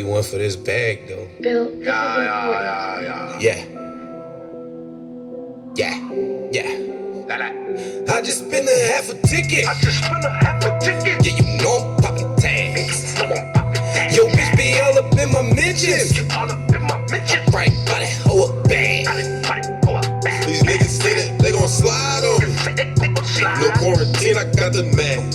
be one for this bag, though. Bill, this is Yeah. I just spent a half a ticket. Yeah, you know I'm poppin' tags. Yo, bitch be all up in my mentions. Right by that hoe up bag. These niggas say that they gon' slide on me. No quarantine, I got the man.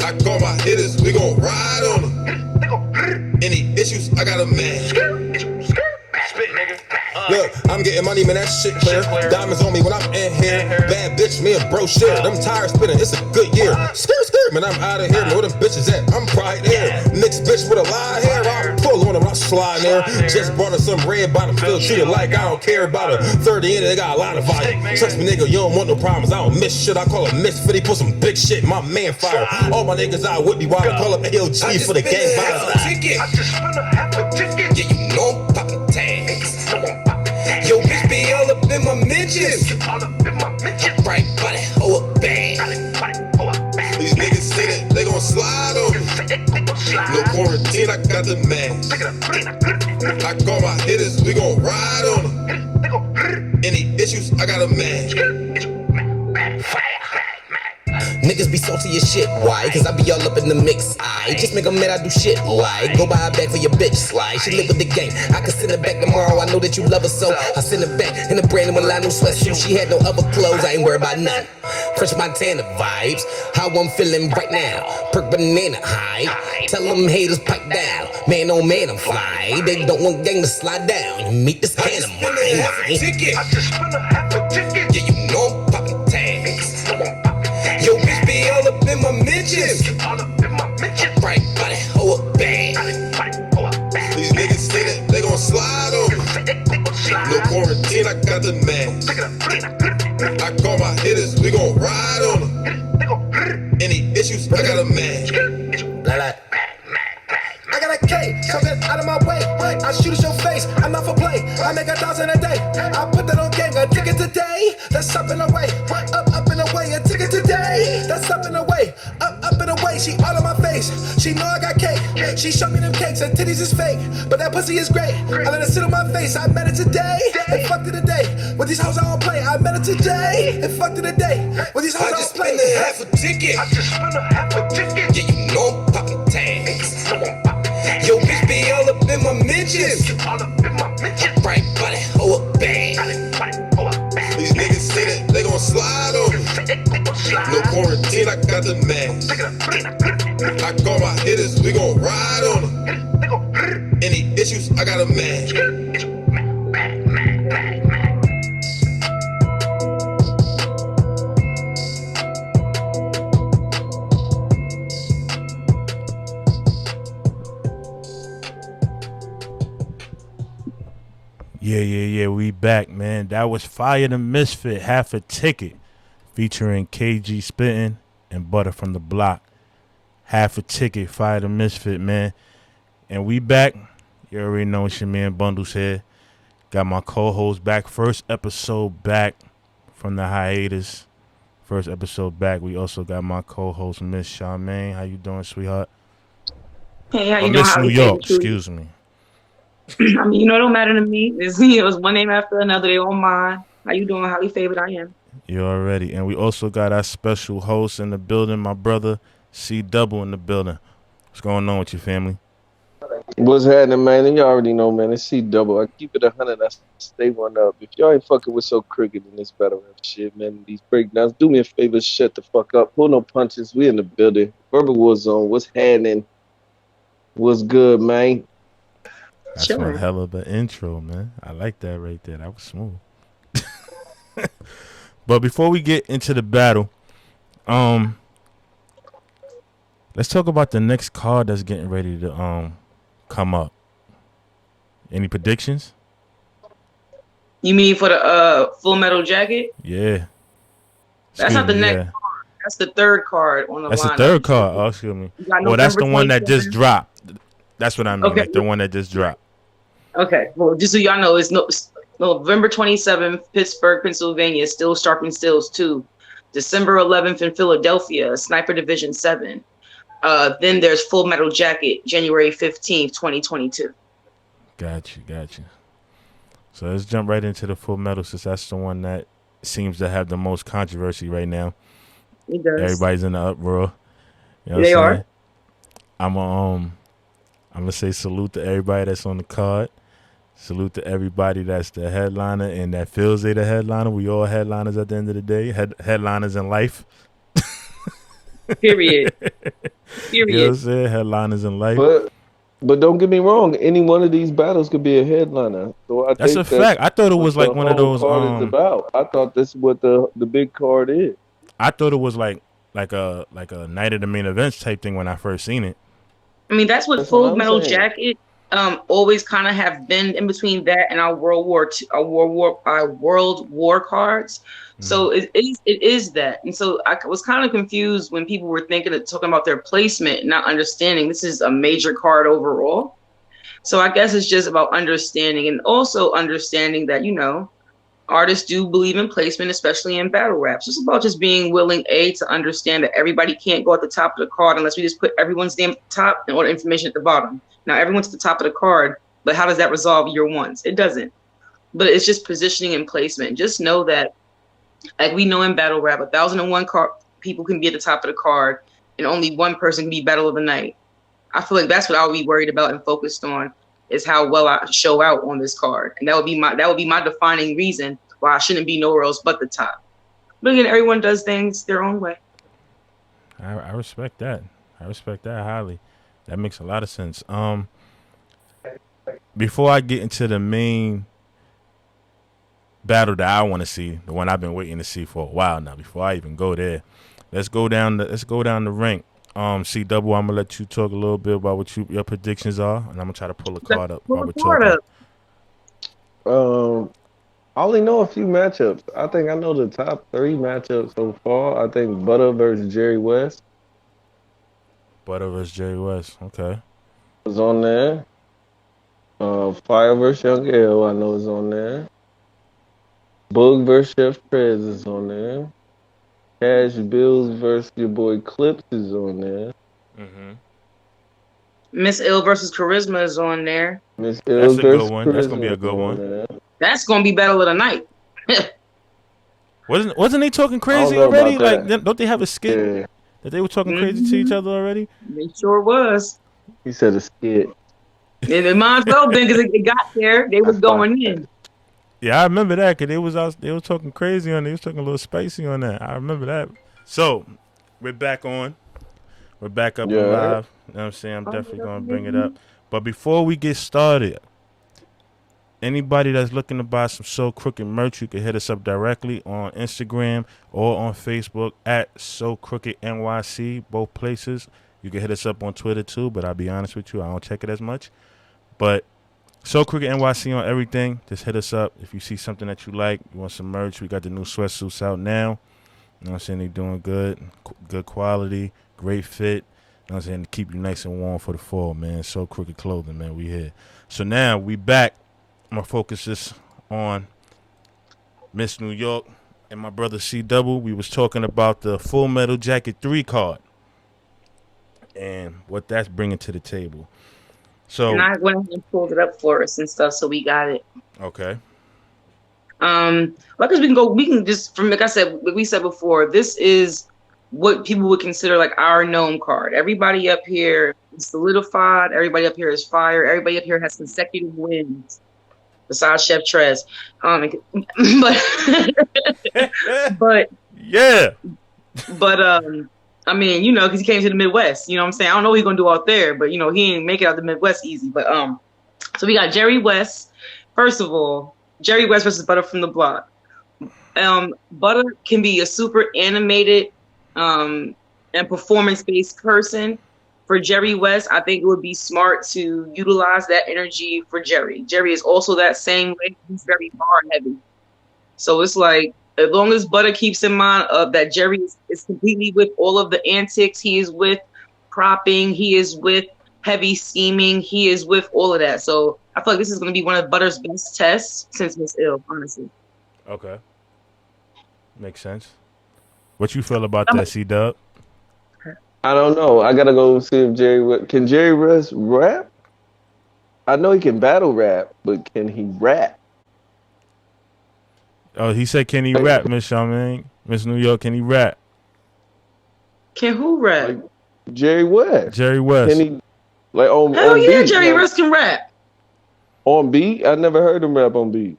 I call my hitters, we gon' ride on them. Any issues, I got a man. Look, I'm getting money, man, that shit clear. Diamonds on me when I'm in here. Bad bitch, me and bro share. Them tires spinning, it's a good year. Skirt, man, I'm out of here. Man, where them bitches at? I'm right there. Mixed bitch with a line hair. I'll pull on them, I'll slide there. Just brought her some red bottom, still treated like I don't care about her. 30 in it, they got a lot of volume. Trust me, nigga, you don't want no problems. I don't miss shit, I call it misfit. He put some big shit in my man fire. All my niggas out with me while I call up ALG for the gang violence. I just spent a half a ticket. Yeah, you know I'm poppin' tags. Yo, bitch be all up in my mentions. Right by that hoe up bag. These niggas say that they gon' slide on me. No quarantine, I got the man. I call my hitters, we gon' ride on them. Any issues, I got a man. Niggas be salty as shit, why? Cause I be all up in the mix, I just make them mad I do shit, like go buy a bag for your bitch, slide. She live with the gang, I can send her back tomorrow, I know that you love her so I send her back in a brand new Milano sweatsuit. She had no other clothes, I ain't worried about none. Fresh Montana vibes, how I'm feeling right now. Perk banana high, tell them haters pipe down. Man oh man I'm fly, they don't want gang to slide down. You meet this hand of mine. I just spent a half a ticket. Yeah, you know I'm poppin' tags. Yo, bitch be all up in my mentions. Right by that hoe up bag. These niggas say that they gon' slide on me. No quarantine, I got the man. I call my hitters, we gon' ride on them. Any issues, I got a man. I got a K, so get out of my way. I shoot at your face, I'm not for play. I make 1,000 a day. I put that on gang, a ticket today. That's up and away, up and away. A ticket today. That's up and away, up and away. She all on my face. She know I got cake. She showed me them cakes. Her titties is fake, but that pussy is great. I let her sit on my face. I met her today, and fucked it today. With these hoes I don't play. I met her today, and fucked it today. With these hoes I don't play. I just spent a half a ticket. I just spent a half a ticket. Yeah, you know I'm poppin' tags. Yo, bitch be all up in my mentions. Right by that hoe up bag. These niggas say that they gon' slide on me. No quarantine, I got the man. I call my hitters, we gon' ride on them. Any issues, I got a man. Yeah, we back, man. That was Fire the Misfit, Half a Ticket, featuring KG Spittin' and Butter from the Block. Half a Ticket, Fire the Misfit, man. And we back. You already know it's your man Bundles here. Got my co-host back. First episode back from the hiatus. First episode back. We also got my co-host, Miss Charmaine. How you doing, sweetheart? Hey, how you doing? Miss New York, excuse me. I mean, it don't matter to me. It's one name after another. They all mine. How you doing? Highly favored I am. You already. And we also got our special host in the building, my brother, C Double in the building. What's going on with your family? What's happening, man? And you already know, man. It's C Double. I keep it 100. I stay one up. If y'all ain't fucking with Socrooked in this battle rap shit, man, these breakdowns, do me a favor, shut the fuck up. Pull no punches. We in the building. Verbal War Zone. What's happening? What's good, man? That's one hell of an intro, man. I like that right there. That was smooth. But before we get into the battle, let's talk about the next card that's getting ready to come up. Any predictions? You mean for the Full Metal Jacket? Yeah. That's not the next card. That's the third card on the line. That's the third card. Oh, excuse me. Well, that's the one that just dropped. That's what I mean. Okay. Like the one that just dropped. Okay. Well, just so y'all know, it's November 27th, Pittsburgh, Pennsylvania, Still Sharp and Stills 2. December 11th in Philadelphia, Sniper Division 7. Then there's Full Metal Jacket, January 15th, 2022. Got you. So let's jump right into the Full Metal, since that's the one that seems to have the most controversy right now. It does. Everybody's in the uproar. You know They what I'm are. saying? I'm gonna say salute to everybody that's on the card. Salute to everybody that's the headliner and that feels they the headliner. We all headliners at the end of the day. Headliners in life. Period. You know what I'm saying? Headliners in life. But don't get me wrong. Any one of these battles could be a headliner. So I That's think a fact. I thought it was like the one of whole those. card is about. I thought this is what the big card is. I thought it was like a night of the main events type thing when I first seen it. I mean, that's what That's Full what I'm Metal saying. Jacket always kind of have been in between that and our World War cards. So it is that. And so I was kind of confused when people were talking about their placement, not understanding this is a major card overall. So I guess it's just about understanding, and also understanding that, artists do believe in placement, especially in battle raps. It's about just being willing, to understand that everybody can't go at the top of the card unless we just put everyone's name at the top and all the information at the bottom. Now everyone's at the top of the card, but how does that resolve your ones? It doesn't. But it's just positioning and placement. Just know that, like we know in battle rap, 1,001 people can be at the top of the card, and only one person can be battle of the night. I feel like that's what I'll be worried about and focused on, is how well I show out on this card. And that would be my defining reason why I shouldn't be nowhere else but the top. But again, everyone does things their own way. I respect that. I respect that highly. That makes a lot of sense. Before I get into the main battle that I want to see, the one I've been waiting to see for a while now, before I even go there, let's go down the rank. C Double, I'm gonna let you talk a little bit about what your predictions are, and I'm gonna try to pull a card up while we're talking. I only know a few matchups. I think I know the top 3 matchups so far. I think Butter versus Jerry West Okay. is on there. Fire versus Young L, I know is on there. Boog versus Chef Prez is on there. Cash Bills versus your boy Clips is on there. Miss Ill versus Charisma is on there. Miss Ill versus good one. Charisma That's gonna be a good one. There. That's gonna be battle of the night. Wasn't they talking crazy already? Like, don't they have a skit that they were talking crazy to each other already? They sure was. He said a skit. And it might as well been, because it got there. They was going in. Yeah, I remember that, because they was talking crazy on it. They was talking a little spicy on that. I remember that. So, we're back on. We're back up and live. You know what I'm saying? I'm definitely going to bring it up. But before we get started, anybody that's looking to buy some Socrooked merch, you can hit us up directly on Instagram or on Facebook at Socrooked NYC, both places. You can hit us up on Twitter too, but I'll be honest with you, I don't check it as much. But Socrooked NYC on everything. Just hit us up if you see something that you like. You want some merch? We got the new sweatsuits out now. You know what I'm saying? They're doing good quality, great fit. You know what I'm saying? To keep you nice and warm for the fall, man. Socrooked clothing, man. We here. So now we back. I'm gonna focus this on Miss New York and my brother C Double. We was talking about the Full Metal Jacket 3 card and what that's bringing to the table. So, and I went ahead and pulled it up for us and stuff, so we got it. Okay. Because we can just, from like I said, like we said before, this is what people would consider like our known card. Everybody up here is solidified. Everybody up here is fire. Everybody up here has consecutive wins, besides Chef Trez. I mean, because he came to the Midwest, you know what I'm saying? I don't know what he's gonna do out there, but he ain't make it out the Midwest easy. But so we got Jerry West. First of all, Jerry West versus Butter from the Block. Butter can be a super animated and performance-based person. For Jerry West, I think it would be smart to utilize that energy for Jerry. Jerry is also that same way. He's very bar heavy. So it's like, as long as Butter keeps in mind that Jerry is completely with all of the antics, he is with propping, he is with heavy scheming, he is with all of that. So I feel like this is going to be one of Butter's best tests since Miss Ill, honestly. Okay. Makes sense. What you feel about that, C-Dub? I don't know. I gotta go see if can Jerry Russ rap? I know he can battle rap, but can he rap? Oh, he said, can he rap, Miss Charmaine? Miss New York, can he rap? Can who rap? Like Jerry West. Jerry Can West. he like Hell on yeah, beat? Jerry Like, Russ can rap. on beat? I never heard him rap on beat.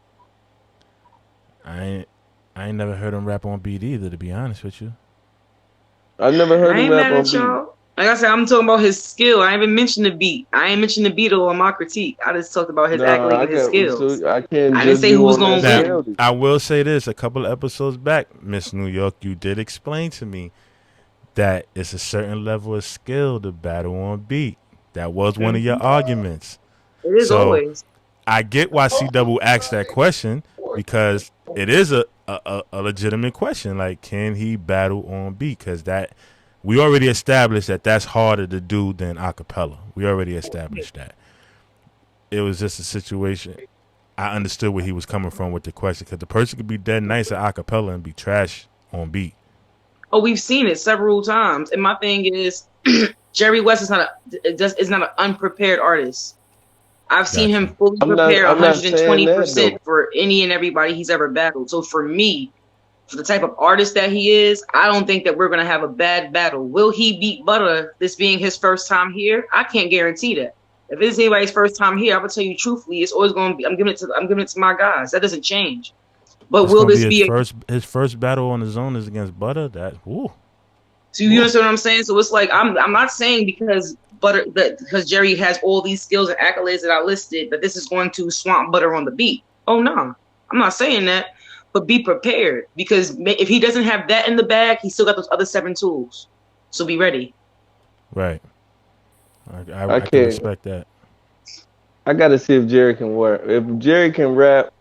I ain't never heard him rap on beat either, to be honest with you. I never heard I him ain't rap mad on at beat. y'all. Like I said, I'm talking about his skill. I ain't even mentioned the beat. I ain't mentioned the beat at all in my critique. I just talked about his Nah, accolade I and his got skills. so I can't I didn't judge say who you was on that gonna Now, win. scale. I will say this: a couple of episodes back, Miss New York, you did explain to me that it's a certain level of skill to battle on beat. That was one of your arguments. It is So always. I get why C Double asked that question because it is a legitimate question. Like, can he battle on beat? Because that we already established that that's harder to do than acapella. We already established that. It was just a situation. I understood where he was coming from with the question because the person could be dead nice at acapella and be trash on beat. Oh, we've seen it several times. And my thing is, Jerry West is not an unprepared artist. I've seen Gotcha. him fully I'm not prepare I'm not saying that 120% though. for any and everybody he's ever battled. So for me, for the type of artist that he is, I don't think that we're gonna have a bad battle. Will he beat Butter? This being his first time here, I can't guarantee that. If it's anybody's first time here, I will tell you truthfully, it's always gonna be. I'm giving it to my guys. That doesn't change. But It's will gonna be this be? his first battle on his own is against Butter. That So you understand what I'm saying? So it's like I'm not saying because Jerry has all these skills and accolades that I listed that this is going to swamp Butter on the beat. Oh no, I'm not saying that. But be prepared because if he doesn't have that in the bag, he still got those other 7 tools. So be ready. right. I I can can't. respect that. I gotta see if Jerry can work. If Jerry can rap,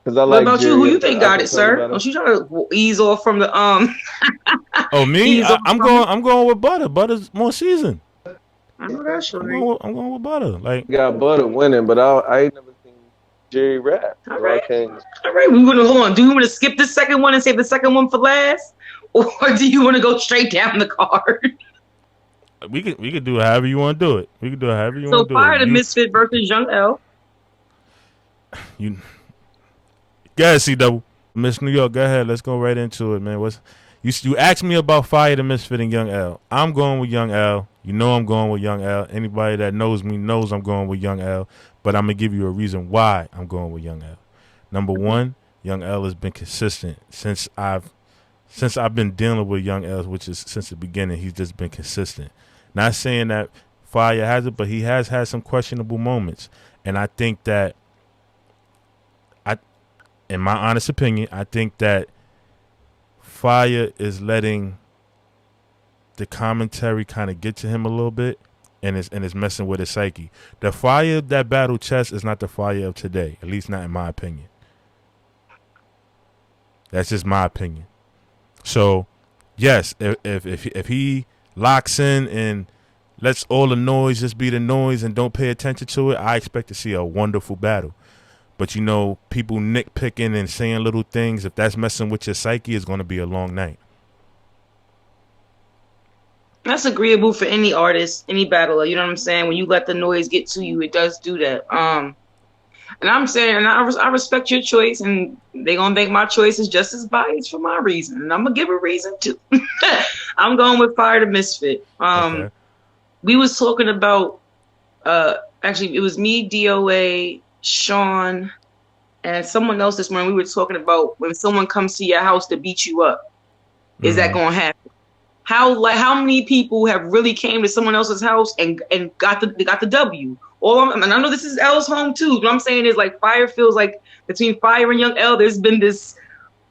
because I What like about you? Jerry Who you as an think got it, acapella sir? battle. Don't you try to ease off from the Oh me, ease off I'm from it? going with Butter. Butter's more seasoned. I know that's I'm right. going with Butter. Like Got Butter winning, but I ain't never seen Jerry rap, All so I right. can't. All right. We want to hold on. Do you want to skip the second one and save the second one for last? Or do you want to go straight down the card? we could do it however you want to do it. We could do it however you want So to do Fire it. the Misfit versus Young L. You go ahead, C Double. Miss New York, go ahead. Let's go right into it, man. You asked me about Fire the Misfit and Young L. I'm going with Young L. You know I'm going with Young L. Anybody that knows me knows I'm going with Young L. But I'm gonna give you a reason why I'm going with Young L. Number one, Young L has been consistent since I've been dealing with Young L, which is since the beginning. He's just been consistent. Not saying that Fire has it, but he has had some questionable moments, and I think that in my honest opinion, I think that Fire is letting the commentary kind of get to him a little bit, and it's messing with his psyche. The Fire that battled Chess is not the Fire of today, at least not in my opinion. That's just my opinion. So, yes, if he locks in and lets all the noise just be the noise and don't pay attention to it, I expect to see a wonderful battle. But you know, people nitpicking and saying little things, if that's messing with your psyche, it's going to be a long night. That's agreeable for any artist, any battler. You know what I'm saying? When you let the noise get to you, it does do that. And I'm saying, and I respect your choice, and they gonna think my choice is just as biased for my reason, and I'm gonna give a reason too. I'm going with Fire the Misfit. Okay. We was talking about actually it was me, DOA, Sean, and someone else this morning. We were talking about when someone comes to your house to beat you up, is that gonna happen? How many people have really came to someone else's house and got the W? And I know this is L's home too. What I'm saying is like Fire feels like between Fire and Young L, there's been this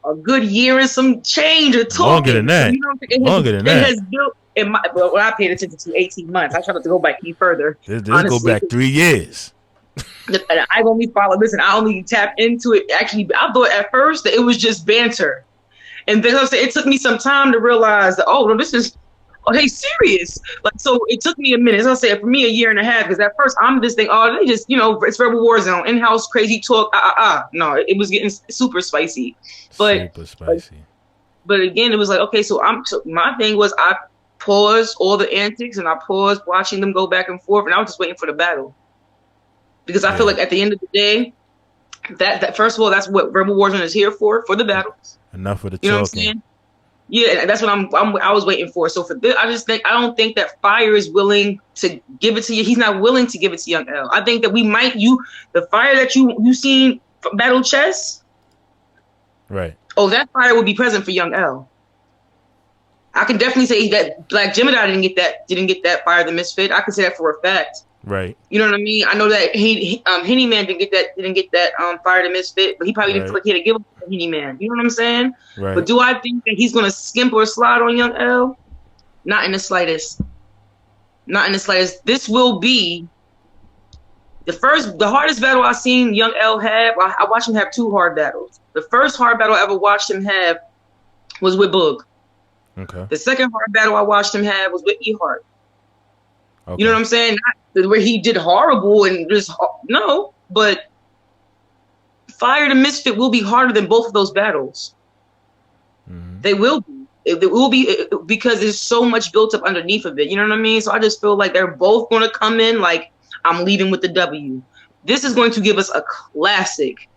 a good year and some change or talking. Longer than that. So, you know, it has built. Well, I paid attention to 18 months. I tried not to go back any further. This go back 3 years. I only follow. Listen, I only tap into it. Actually, I thought at first that it was just banter, and then it took me some time to realize that no, this is they serious. Like, so it took me a minute. As I said, for me, a year and a half, because at first I'm just thinking, they just it's Rebel War Zone, in-house crazy talk. No, it was getting super spicy, but super spicy. But again, it was like, okay, so my thing was I paused all the antics and I paused watching them go back and forth, and I was just waiting for the battle because I feel like at the end of the day, that first of all, that's what Rebel Warzone is here for the battles. Enough of the You know what I'm talking. saying? Yeah, that's what I was waiting for. So for this, I don't think that Fire is willing to give it to you. He's not willing to give it to Young L. I think that the Fire that you seen battle chess, Right. oh, that Fire would be present for Young L. I can definitely say that Black Gemini didn't get that Fire the Misfit. I can say that for a fact. Right. You know what I mean? I know that Henny Man didn't get that Fire the Misfit, but he probably didn't feel like he had to give it to Henny Man. You know what I'm saying? Right. But do I think that he's gonna skimp or slide on Young L? Not in the slightest. Not in the slightest. This will be the hardest battle I've seen Young L have. I watched him have 2 hard battles. The first hard battle I ever watched him have was with Boog. Okay. The second hard battle I watched him have was with E Hart. Okay. You know what I'm saying? Not where he did horrible and just no, but Fire the Misfit will be harder than both of those battles. Mm-hmm. They will be. It will be because there's so much built up underneath of it. You know what I mean? So I just feel like they're both going to come in like I'm leaving with the W. This is going to give us a classic.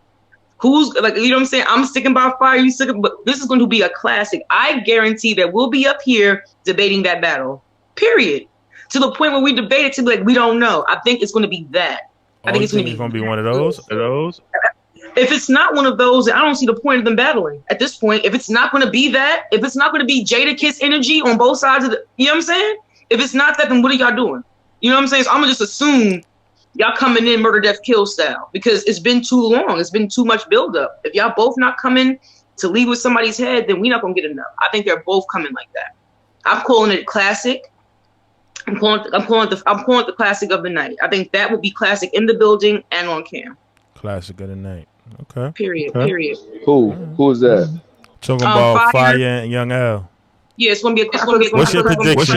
Who's like, you know what I'm saying? I'm sticking by Fire, you sticking, but this is going to be a classic. I guarantee that we'll be up here debating that battle. Period. To the point where we debate it to be like, we don't know. I think it's going to be that. I think it's going to be one of those. If it's not one of those, I don't see the point of them battling at this point. If it's not going to be that, if it's not going to be Jada Kiss energy on both sides of the, you know what I'm saying? If it's not that, then what are y'all doing? You know what I'm saying? So I'm going to just assume y'all coming in murder, death, kill style because it's been too long. It's been too much buildup. If y'all both not coming to leave with somebody's head, then we're not going to get enough. I think they're both coming like that. I'm calling it classic. I'm calling it the classic of the night. I think that would be classic in the building and on cam. Classic of the night. Okay. Period. Okay. Period. Who is that? Talking about Fire and Young L. Yeah, it's gonna be. What's your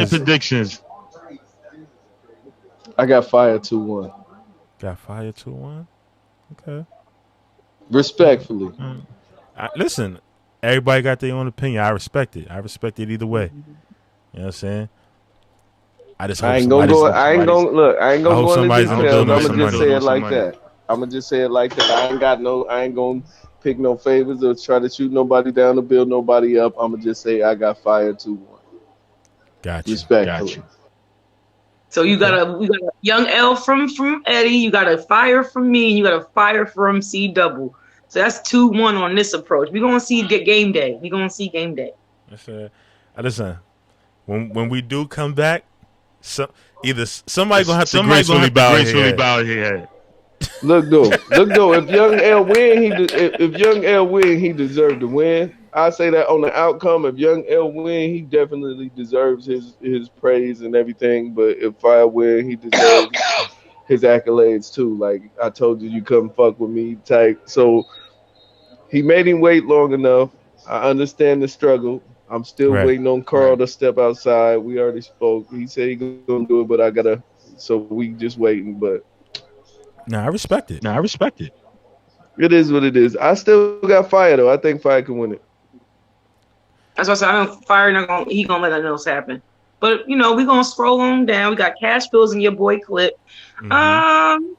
predictions? I got Fire 2-1. Got Fire 2-1. Okay. Respectfully. Listen, everybody got their own opinion. I respect it. I respect it either way. You know what I'm saying? I ain't gonna go into details. I'm gonna just say it like that. I ain't gonna pick no favors or try to shoot nobody down or build nobody up. I'm gonna just say I got Fire 2-1. Gotcha. Respectfully. Gotcha. So we got a Young L from Eddie, you got a Fire from me, and you got a Fire from C Double. So that's 2-1 on this approach. We're gonna see game day. We're gonna see game day. Listen, when we do come back, either somebody gonna have to gracefully bow his head. Look though, if Young L win, he deserved to win. I say that on the outcome. If Young L win, he definitely deserves his praise and everything. But if Fire win, he deserves his accolades too. Like I told you, you couldn't fuck with me type. So he made him wait long enough. I understand the struggle. I'm still waiting on Carl to step outside. We already spoke. He said he's gonna do it, but so we just waiting. But I respect it. It is what it is. I still got Fire though. I think Fire can win it. That's why I said I don't Fire he gonna let nothing else happen. But we gonna scroll on down. We got Cash Bills and your boy Clip. Mm-hmm.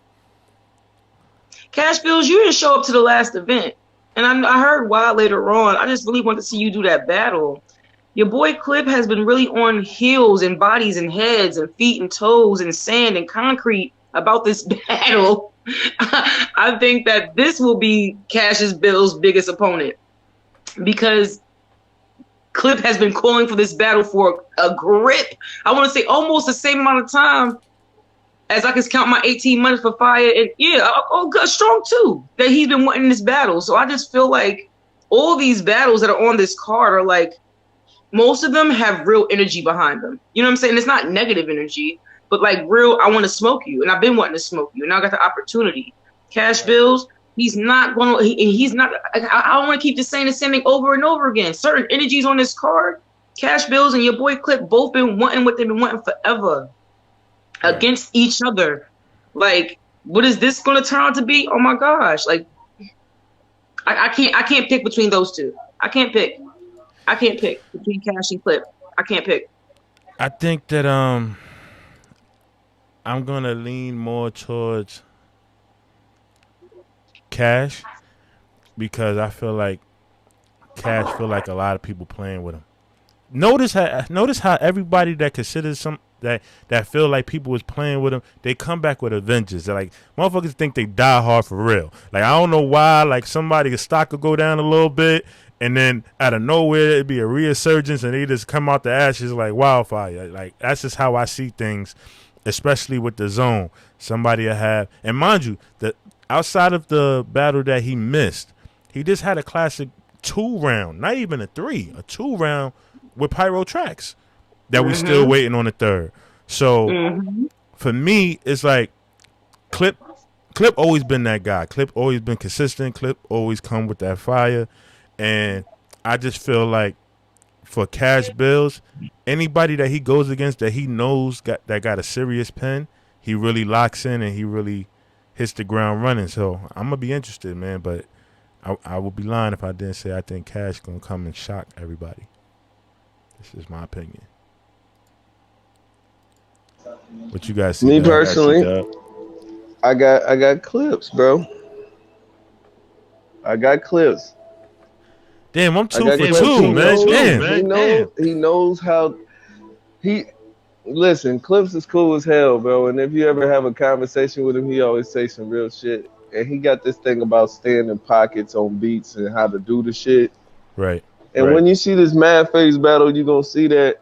Cash Bills, you didn't show up to the last event. And I heard Wild later on. I just really want to see you do that battle. Your boy Clip has been really on heels and bodies and heads and feet and toes and sand and concrete about this battle. I think that this will be Cash's Bill's biggest opponent because Clip has been calling for this battle for a grip. I want to say almost the same amount of time as I can count my 18 months for Fire. And good, strong too, that he's been wanting this battle. So I just feel like all these battles that are on this card are like, most of them have real energy behind them. You know what I'm saying? It's not negative energy, but like real, I want to smoke you. And I've been wanting to smoke you. And I got the opportunity. Cash Bills, he's not going to, he's not, I don't want to keep just saying the same thing over and over again. Certain energies on this card, Cash Bills and your boy Clip both been wanting what they've been wanting forever. Against each other. Like, what is this going to turn out to be? Oh my gosh. Like, I can't pick between those two. I can't pick between Cash and Clip. I can't pick. I think that I'm gonna lean more towards Cash because I feel like Cash feel like a lot of people playing with him. Notice how everybody that considers some that feel like people was playing with him, they come back with a vengeance. They're like motherfuckers think they die hard for real. Like I don't know why. Like somebody's stock will go down a little bit, and then out of nowhere it'd be a resurgence, and they just come out the ashes like wildfire. Like that's just how I see things, especially with the zone. Somebody will have, and mind you, that outside of the battle that he missed, he just had a classic 2 round, not even a 3, a 2 round with Pyro Tracks that we still waiting on the third. So for me, it's like Clip always been that guy. Clip always been consistent. Clip always come with that fire. And I just feel like for Cash Bills, anybody that he goes against that he knows got a serious pen, he really locks in and he really hits the ground running. So I'm gonna be interested, man. But I would be lying if I didn't say I think Cash gonna come and shock everybody. This is my opinion. What you guys see? Me Dub? personally, I got clips, bro. I got clips. Damn, I'm 2 I got for clips. 2, man. He knows how he listen. Clips is cool as hell, bro. And if you ever have a conversation with him, he always say some real shit. And he got this thing about staying in pockets on beats and how to do the shit. Right. And when you see this Mad Face battle, you gonna see that.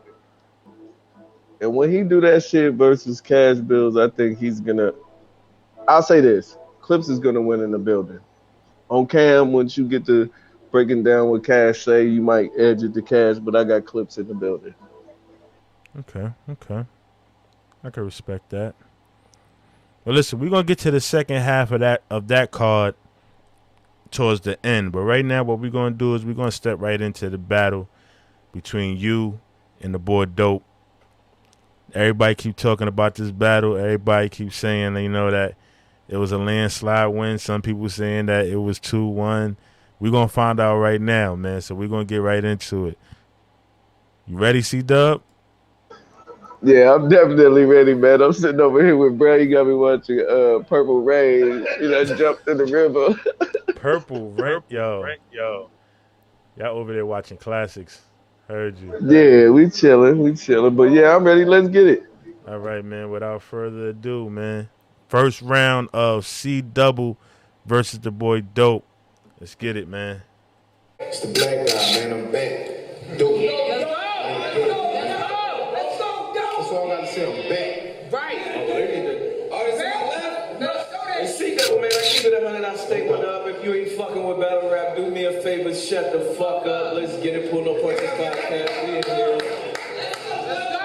And when he do that shit versus Cash Bills, I think he's gonna. I'll say this: Clips is gonna win in the building. On cam, once you get to breaking down what Cash say, you might edge it to Cash, but I got Clips in the building. Okay. I can respect that. Well, listen, we're gonna get to the second half of that card towards the end. But right now, what we're gonna do is we're gonna step right into the battle between you and the boy Dope. Everybody keep talking about this battle. Everybody keep saying, that it was a landslide win. Some people saying that it was 2-1. We're going to find out right now, man. So we're going to get right into it. You ready, C-Dub? Yeah, I'm definitely ready, man. I'm sitting over here with Bray. You got me watching Purple Rain. Jumped in the river. Purple Rain? Yo. Y'all over there watching classics. Heard you. Yeah, we chilling. But yeah, I'm ready. Let's get it. All right, man. Without further ado, man. First round of C-Double versus the boy Dope. Let's get it, man. It's the black guy, man. I'm back. Dope. That's all I gotta say. I'm back. Right. Oh, this is my left? And C-Double, man, I keep it 100. I stay one up. If you ain't fucking with battle rap, do me a favor. Shut the fuck up. Let's get it. Pull no punches podcast. We in here.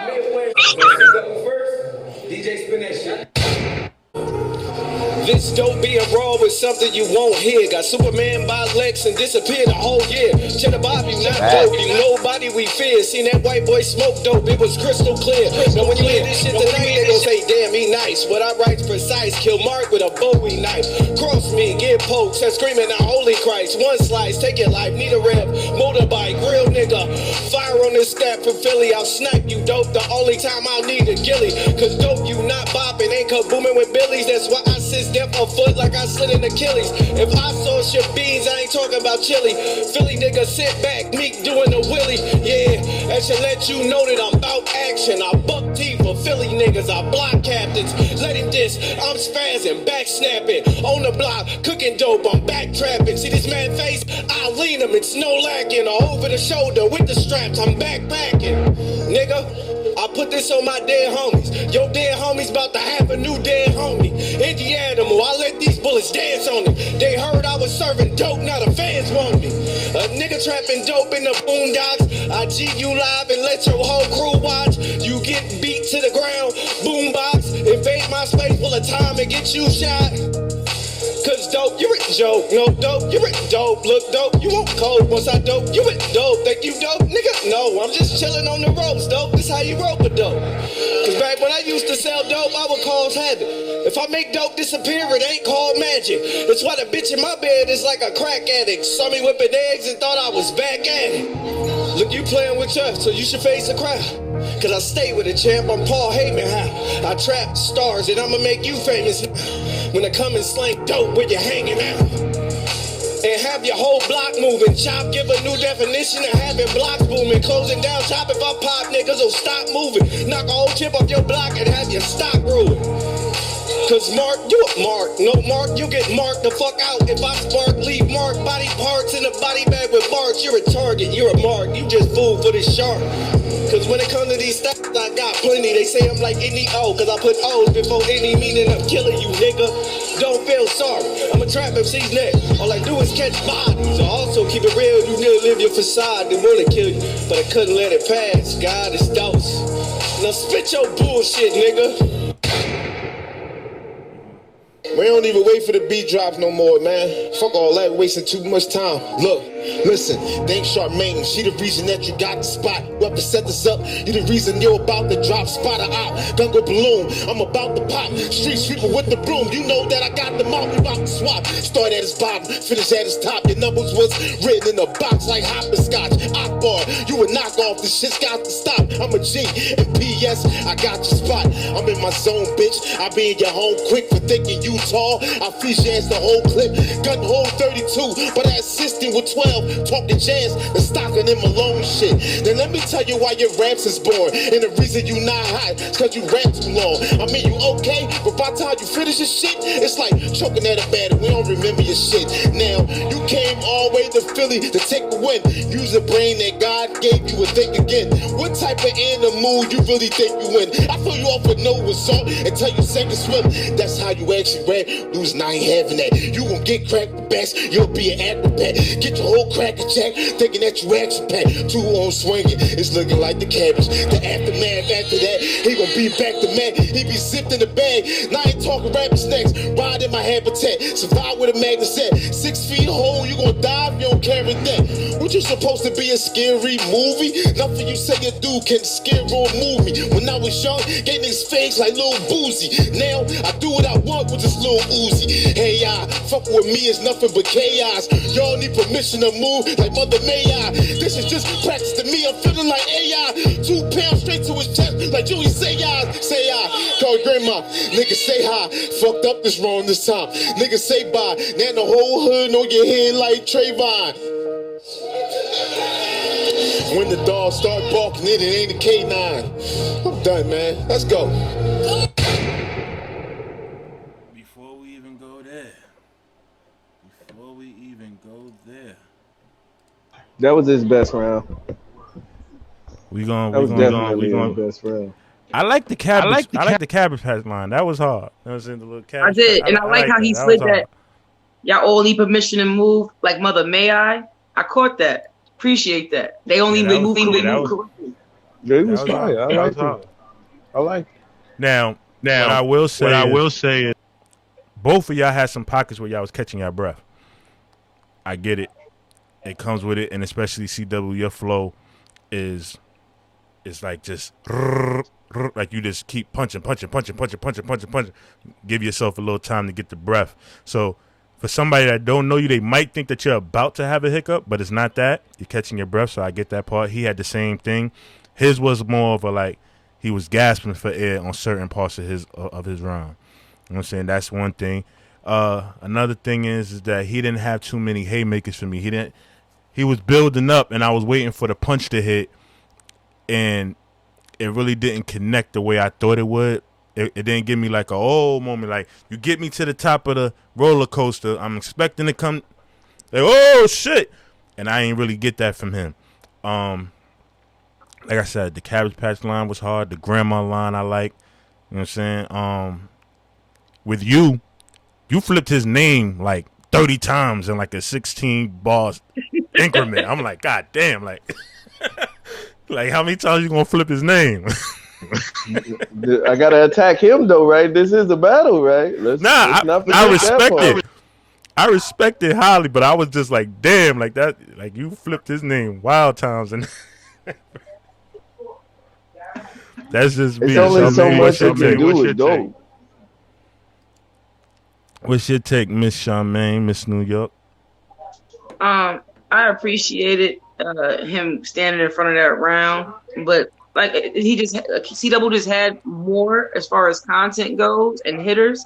Midway. C-Double first. DJ spin that shit. This dope being raw with something you won't hear. Got Superman by Lex and disappeared a whole year. Cheddar Bobby, not dope. You nobody we fear. Seen that white boy smoke dope. It was crystal clear. Now when you hear this shit tonight, they gon' say, damn, he nice. What I write's precise. Kill Mark with a Bowie knife. Cross me, get poked. Said screaming out, holy Christ. One slice, take your life. Need a rev. Motorbike, real nigga. Fire on this step from Philly. I'll snipe you, dope. The only time I'll need a ghillie. Cause dope, you not bopping. Ain't kabooming with Billies. That's why I sit step a foot like I slid in Achilles. If I sauce your beans, I ain't talking about chili. Philly nigga sit back, meek doing a willy. Yeah, that should let you know that I'm about action. I buck teeth for Philly niggas, I block captains. Let him diss, I'm spazzing, back snapping. On the block, cooking dope, I'm back trapping. See this man face? I lean him, it's no lacking. Over the shoulder with the straps, I'm backpacking. Nigga, I put this on my dead homies. Your dead homies about to have a new dead homie. Indie animal, I let these bullets dance on them. They heard I was serving dope, now the fans want me. A nigga trapping dope in the boondocks. I G you live and let your whole crew watch. You get beat to the ground, boombox. Invade my space full of time and get you shot. Cause dope, you it joke, no dope, you it dope, look dope, you won't cold once I dope, you it dope, think you dope, nigga, no, I'm just chilling on the ropes, dope, this how you rope a dope. Cause back when I used to sell dope, I would cause havoc. If I make dope disappear, it ain't called magic. That's why the bitch in my bed is like a crack addict. Saw me whipping eggs and thought I was back at it. Look, you playing with you, so you should face the crowd. Cause I stay with a champ, I'm Paul Heyman. How I trap stars and I'ma make you famous. When I come and slang dope where you hanging out. And have your whole block moving. Chop, give a new definition of having blocks booming. Closing down shop if I pop, niggas will stop moving. Knock a whole chip off your block and have your stock ruined. Cause Mark, you a Mark. No Mark, you get marked the fuck out. If I spark, leave mark body parts in a body bag with marks. You're a target, you're a mark. You just fool for this shark. Cause when it comes to these stats, I got plenty. They say I'm like any O, cause I put O's before any, meaning I'm killing you, nigga. Don't feel sorry, I'm a trap MC's neck. All I do is catch bodies. I also keep it real, you nearly live your facade. They wanna kill you, but I couldn't let it pass. God is dose. Now spit your bullshit, nigga. We don't even wait for the beat drops no more, man. Fuck all that, wasting too much time. Look, listen, thank Charmaine. She the reason that you got the spot. Whoever set this up, you the reason you're about to drop. Spot her out, gun go balloon. I'm about to pop. Street sweeper with the broom. You know that I got them out. We about to swap. Start at his bottom, finish at his top. Your numbers was written in a box like hopscotch. Akbar, you a knockoff. This shit's got to stop. I'm a G, and P.S. I got your spot. I'm in my zone, bitch. I be in your home quick for thinking you tall. I freelance the whole clip, gun hole 32, but I assisted with 12, talking jazz, the stocking in Malone shit. Then let me tell you why your raps is born, and the reason you not hot, is cause you rap too long. I mean, you okay, but by the time you finish your shit, it's like choking at a battery, we don't remember your shit. Now, you came all the way to Philly to take a win, use a brain that God gave you and think again. What type of animal you really think you in? I fill you off with no result and tell you second swim. That's how you actually rap. Losing, I ain't having that. You gon' get cracked the best, you'll be an acrobat. Get your whole cracker jack, thinking that you action pack. 2 on swinging, it's looking like the cabbage. The aftermath after that, he gon' be back to mad. He be zipped in the bag. Now I ain't talking rapping snacks. Ride in my habitat, survive with a magnet set. 6 feet hole, you gon' dive, you don't carry that. What you supposed to be a scary movie? Nothing you say you do can scare or move me. When I was young, getting his face like Lil Boozy. Now I do what I want with this Lil Uzi. Hey, fuck with me is nothing but chaos. Y'all need permission to move like Mother May I. This is just practice to me. I'm feeling like AI. 2 pounds straight to his chest like Julie say I. Call grandma. Nigga say hi. Fucked up this wrong this time. Nigga say bye. Now the whole hood on your head like Trayvon. When the dogs start barking, it ain't a K9. I'm done, man. Let's go. That was his best round. We going best round. I like the cabbage. I like the cabbage patch line. That was hard. That was in the little cabbage. I did, and I like how he slid that. Y'all all need permission to move, like Mother May I. I caught that. Appreciate that. They only move correctly. Yeah, it was fire. I like it. I like it. Now, what I will say is, both of y'all had some pockets where y'all was catching your breath. I get it. It comes with it, and especially CW, your flow is like just like you just keep punching. Give yourself a little time to get the breath. So for somebody that don't know you, they might think that you're about to have a hiccup, but it's not that. You're catching your breath, so I get that part. He had the same thing. His was more of a like he was gasping for air on certain parts of his round. You know what I'm saying? That's one thing. Another thing is that he didn't have too many haymakers for me. He was building up, and I was waiting for the punch to hit, and it really didn't connect the way I thought it would. It didn't give me like a moment. Like, you get me to the top of the roller coaster, I'm expecting to come, like, oh, shit. And I ain't really get that from him. Like I said, the Cabbage Patch line was hard. The grandma line I like. You know what I'm saying? With you flipped his name like 30 times in like a 16 bars increment. I'm like, God damn, like like how many times you gonna flip his name? I gotta attack him though, right? This is a battle, right? I respect it. I respect it highly, but I was just like, damn, like that, like you flipped his name wild times, and that's just me. It's only so much you can do with dope. What's your take, Miss Charmaine, Miss New York? I appreciate it. him standing in front of that round, but like he just C-Double just had more as far as content goes and hitters.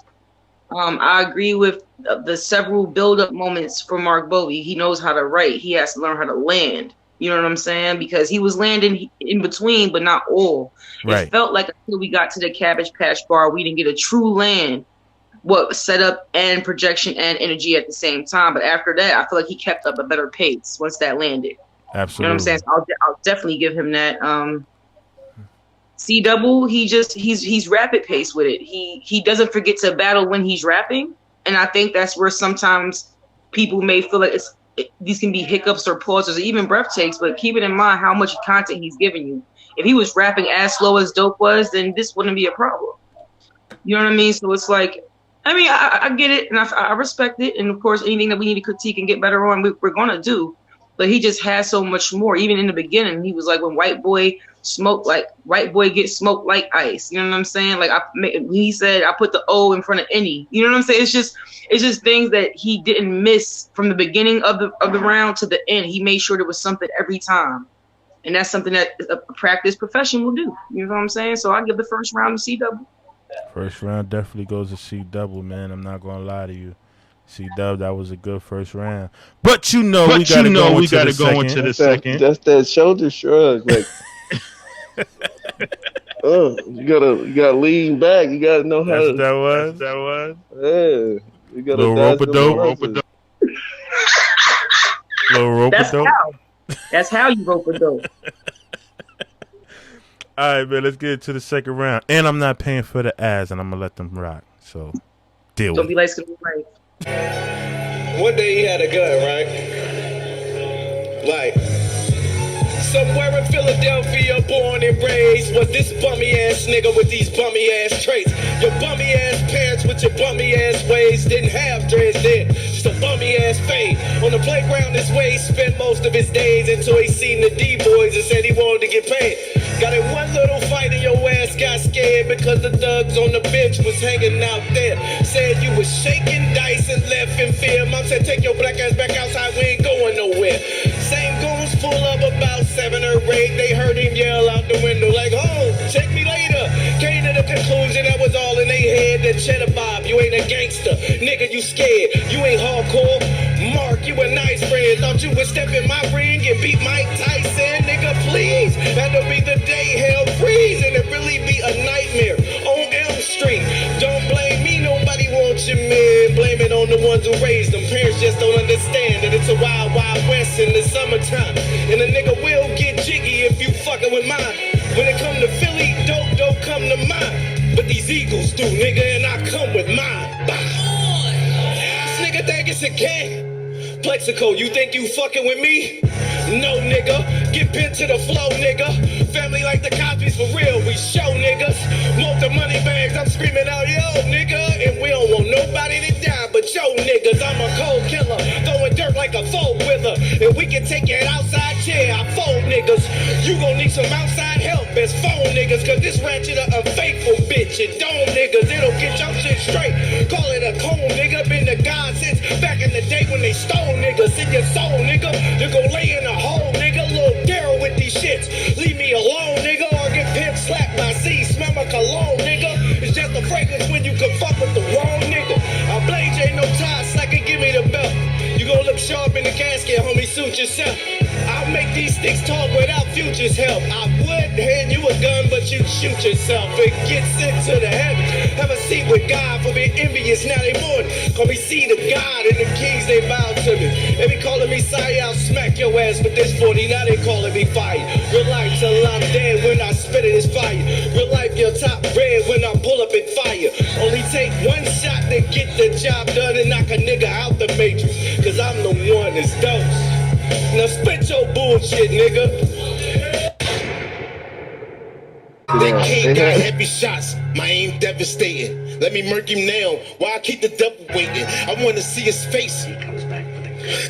I agree with the several build-up moments for Mark Bovey. He knows how to write. He has to learn how to land. You know what I'm saying? Because he was landing in between, but not all. Right. It felt like until we got to the Cabbage Patch Bar, we didn't get a true land. What setup and projection and energy at the same time. But after that, I feel like he kept up a better pace once that landed. Absolutely. You know what I'm saying? So I'll definitely give him that. C-Double, he's rapid pace with it. He doesn't forget to battle when he's rapping, and I think that's where sometimes people may feel like these can be hiccups or pauses or even breath takes. But keep it in mind how much content he's giving you. If he was rapping as slow as Dope was, then this wouldn't be a problem. You know what I mean? So it's like, I mean, I get it, and I respect it, and of course, anything that we need to critique and get better on, we're gonna do. But he just has so much more. Even in the beginning, he was like, when white boy gets smoked like ice. You know what I'm saying? Like he said, I put the O in front of any. You know what I'm saying? It's just things that he didn't miss from the beginning of the round to the end. He made sure there was something every time, and that's something that a practice profession will do. You know what I'm saying? So I give the first round to C-Double. First round definitely goes to C-Double, man. I'm not gonna lie to you. C-Dub, that was a good first round. But we gotta go into the second. That's that shoulder shrug. Like, you gotta lean back. You gotta know how. That was. Yeah, you gotta. Little rope-a-dope. Little rope-a-dope. That's how you rope-a-dope. All right, man. Let's get into the second round. And I'm not paying for the ads, and I'm gonna let them rock. So deal with it. Don't be like some right. One day he had a gun, right? Like, somewhere in Philadelphia, born and raised, was this bummy ass nigga with these bummy ass traits. Your bummy ass parents with your bummy ass ways didn't have dreads then. Just a bummy ass fade. On the playground this way, spent most of his days until he seen the D-boys and said he wanted to get paid. Got in one little fight and your ass got scared because the thugs on the bench was hanging out there. Said you was shaking dice and left in fear. Mom said take your black ass back outside, we ain't going nowhere. Same goons full of about 7 or 8. They heard him yell out the window like, oh, check me later. Came to the conclusion that was all in their head. That Cheddar Bob, you ain't a gangster. Nigga, you scared. You ain't hardcore. Mark, you a nice friend. Thought you would step in my ring and beat Mike Tyson. Nigga, please. That'll be the day hell freeze. And it really be a nightmare on Elm Street. Don't blame me, nobody wants your man. Blame it on the ones who raised them. Parents just don't understand that it's a wild, wild west in the summertime. And a nigga will get jiggy if you fucking with mine. When it come to Philly, dope don't come to mind. But these Eagles do, nigga, and I come with mine. This nigga think it's a game. Plexico, you think you fucking with me? No, nigga. Get bent to the flow, nigga. Family like the Cosby's for real. We show niggas. Want the money bags. I'm screaming out, yo, nigga. And we don't want nobody to die, but yo, niggas. I'm a cold killer. Throwing dirt like a four-wheeler. And we can take it outside chair. I fold niggas. You gon' need some outside help as phone niggas. Cause this ratchet a unfaithful bitch. And dome niggas. It'll get your shit straight. Call it a comb, nigga. Been the God since back in the day when they stole niggas. In your soul, nigga. You gon' lay in a hole, nigga. Little Daryl with these shits. Leave me alone, nigga. Or get pimp slapped by C. Smell my cologne, nigga. It's just a fragrance when you can fuck with the wrong nigga. I blame ain't no tie, slacker, give me the belt. You gon' look sharp in the casket, homie, suit yourself. I'll make these sticks talk without Future's help. I would hand you a gun, but you shoot yourself. It gets into the heavens. Have a seat with God for being envious, now they mourn. Call me see the God and the kings, they bow to me. They be calling me Sai, I'll smack your ass with this 40, now they calling me fire. Real life till I'm dead when I spit it is fire. Real life your top red when I pull up in fire. Only take one shot to get the job done and knock a nigga out the matrix. Cause I'm the one that's dose. Now spit your bullshit, nigga. They came got heavy shots, my aim devastating. Let me murk him now, while I keep the devil waiting. I wanna see his face.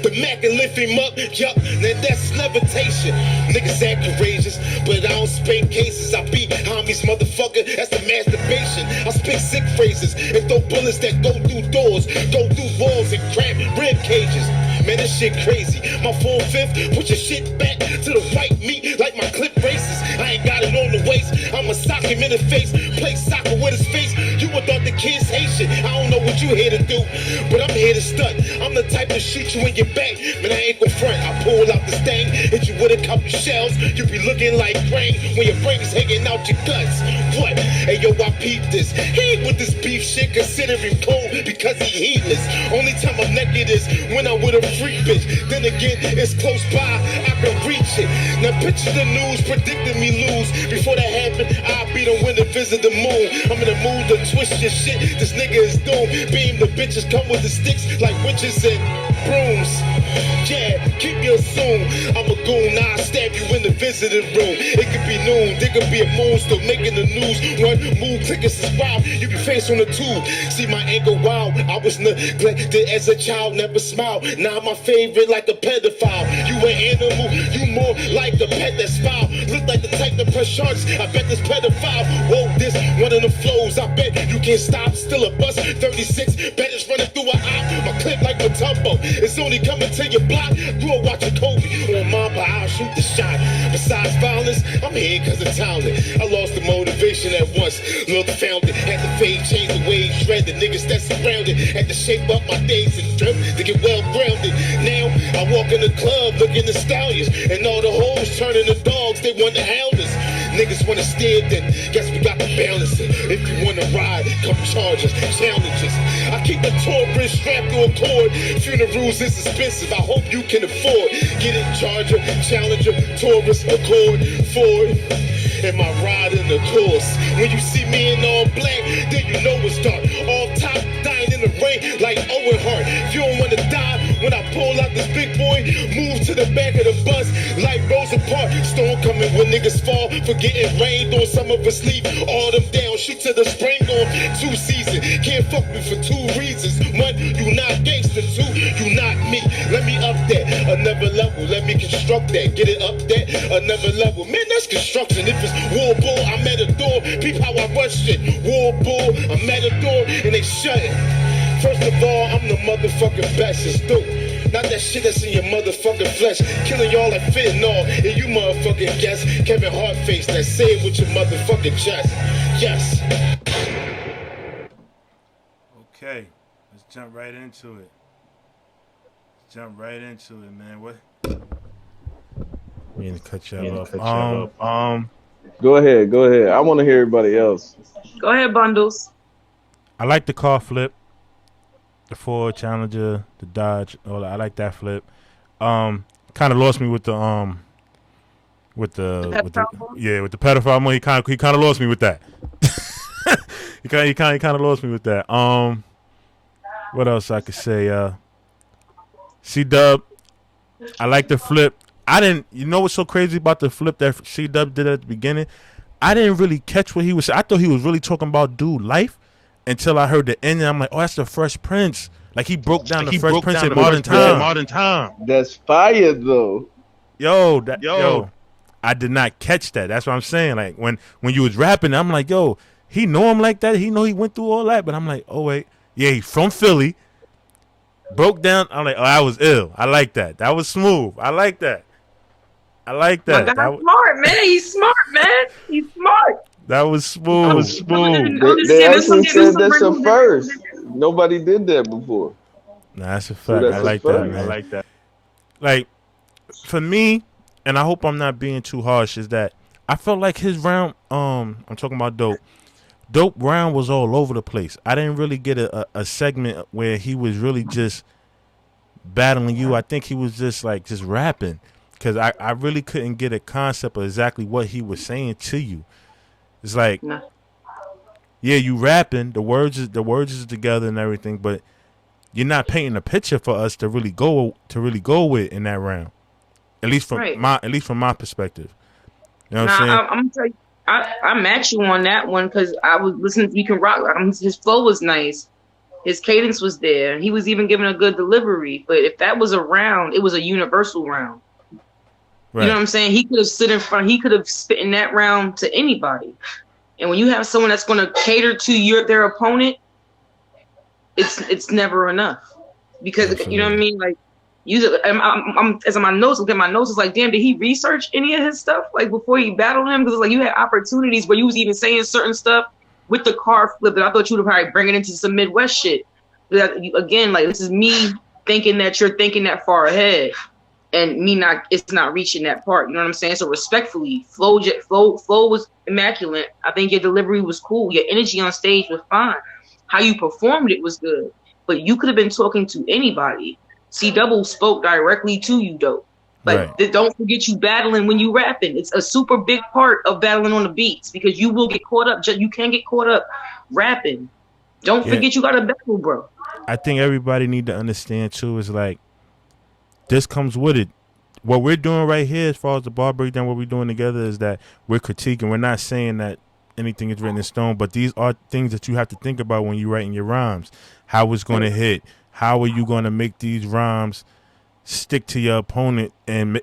The Mac can lift him up, yup, then that's levitation. Niggas act courageous, but I don't spank cases. I beat homies, motherfucker, that's the masturbation. I speak sick phrases and throw bullets that go through doors, go through walls and cramp rib cages. Man, this shit crazy. My 4/5, put your shit back to the white meat like my clip races. I ain't got it on the waist. I'ma sock him in the face, play soccer with his face. You would thought the kids hate shit. I don't know what you here to do, but I'm here to stunt. I'm the type to shoot you in your back, man, I ain't gon' front. I pull out the stang, hit you with a couple shells. You be looking like grain when your brain's hanging out your guts. What? Hey yo, I peep this. He ain't with this beef shit, consider him cold because he heatless. Only time I'm naked is when I'm with a freak bitch. Then again, it's close by, I can reach it. Now picture the news predicting me lose. Before that happened, I'll be the winner, visit the moon. I'm in the mood to twist your shit. This nigga is doomed. Beam the bitches come with the sticks like witches and brooms. Yeah, keep your soon. I'm a goon, now I stab you in the visiting room. It could be noon, there could be a moon still making the news. One move, click and subscribe. You can face on the tube. See my anger wild. I was neglected as a child, never smiled. Now my favorite like a pedophile. You an animal, you more like a pet that's foul. Look like the type to press charges. I bet this pedophile. Whoa, this one of the flows. I bet you can't stop. Still a bus. 36 bet it's running through an eye. My clip like a tumbo. It's only coming to your block. Grew up watching Kobe on Mamba. I'll shoot the shot. Besides violence, I'm here because of talent. I lost the motivation at once. Look, found it. Had to fade, change the way, shred the niggas that surrounded. Had to shape up my days and drip to get well grounded. Now I walk in the club looking the stallions, and all the hoes turning the dogs. They want the hounders. Niggas wanna steer, then guess we got to balance it. If you wanna ride, come charge us, challenge us. I keep the tour bridge strapped to a cord. Funerals is expensive, I hope you can afford. Get it, Charger, Challenger, Taurus, Accord, Ford. And my ride in the course. When you see me in all black, then you know it's dark. All top, dying in the rain like Owen Hart. If you don't wanna die, when I pull out this big boy, move to the back of the bus like Rosa Parks. Storm coming when niggas fall, forgetting rained on some of us sleep. Autumn down, shoot to the spring on 2 seasons. Can't fuck me for 2 reasons. 1, you not gangster. 2, you not me. Let me up that, another level. Let me construct that, get it up that, another level. Man, that's construction. If it's war bull, I'm at a door. Peep how I rush shit. War bull, I'm at a door and they shut it. First of all, I'm the motherfucking best. It's dope. Not that shit that's in your motherfucking flesh. Killing y'all like fentanyl. And you motherfucking guess. Kevin Hartface that say it with your motherfucking chest. Yes. Okay, let's jump right into it. Man. What? We need to cut y'all off. Go ahead. I want to hear everybody else. Go ahead, Bundles. I like the car flip, the Ford Challenger, the Dodge. I like that flip. Kind of lost me with the pedophile one. He kind of lost me with that. he kind of lost me with that. What else I could say? C-Dub, I like the flip. You know what's so crazy about the flip that C-Dub did at the beginning? I didn't really catch what he was saying. I thought he was really talking about dude life until I heard the end. And I'm like, oh, that's the Fresh Prince. Like he broke down the Fresh Prince in modern time. That's fire though. Yo, I did not catch that. That's what I'm saying. Like when you was rapping, I'm like, yo, he know him like that. He know he went through all that. But I'm like, oh wait, yeah, he's from Philly. Broke down. I'm like, oh, I was ill. I like that. That was smooth. I like that. My guy's smart, man. He's smart, man. He's smart. That was smooth. They actually said that's a first. Nobody did that before. Nah, that's a fact. I like that, man. I like that. Like, for me, and I hope I'm not being too harsh, is that I felt like his round, I'm talking about Dope. Dope round was all over the place. I didn't really get a segment where he was really just battling you. I think he was just rapping. Because I really couldn't get a concept of exactly what he was saying to you. It's like, yeah, you rapping, the words is together and everything, but you're not painting a picture for us to really go with in that round. At least from my perspective. You know what I'm saying? I'm gonna tell you, I match you on that one because I was listening to You Can Rock. His flow was nice. His cadence was there. He was even giving a good delivery. But if that was a round, it was a universal round. Right. You know what I'm saying? He could have stood in front. He could have spit in that round to anybody. And when you have someone that's going to cater to their opponent, it's never enough. Because Absolutely. You know what I mean? Like As on my notes, look at my notes. It's like, damn, did he research any of his stuff like before he battled him? Because it's like you had opportunities where you was even saying certain stuff with the car flip that I thought you would probably bring it into some Midwest shit. But again, like this is me thinking that you're thinking that far ahead, and it's not reaching that part. You know what I'm saying? So respectfully, flow was immaculate. I think your delivery was cool. Your energy on stage was fine. How you performed it was good. But you could have been talking to anybody. C Double spoke directly to you, though. Like, Don't forget you battling when you rapping. It's a super big part of battling on the beats because you will get caught up. You can get caught up rapping. Don't forget you got to battle, bro. I think everybody need to understand, too, is like, this comes with it. What we're doing right here as far as the bar breakdown, what we're doing together is that we're critiquing. We're not saying that anything is written in stone, but these are things that you have to think about when you're writing your rhymes. How it's going to hit. How are you going to make these rhymes stick to your opponent and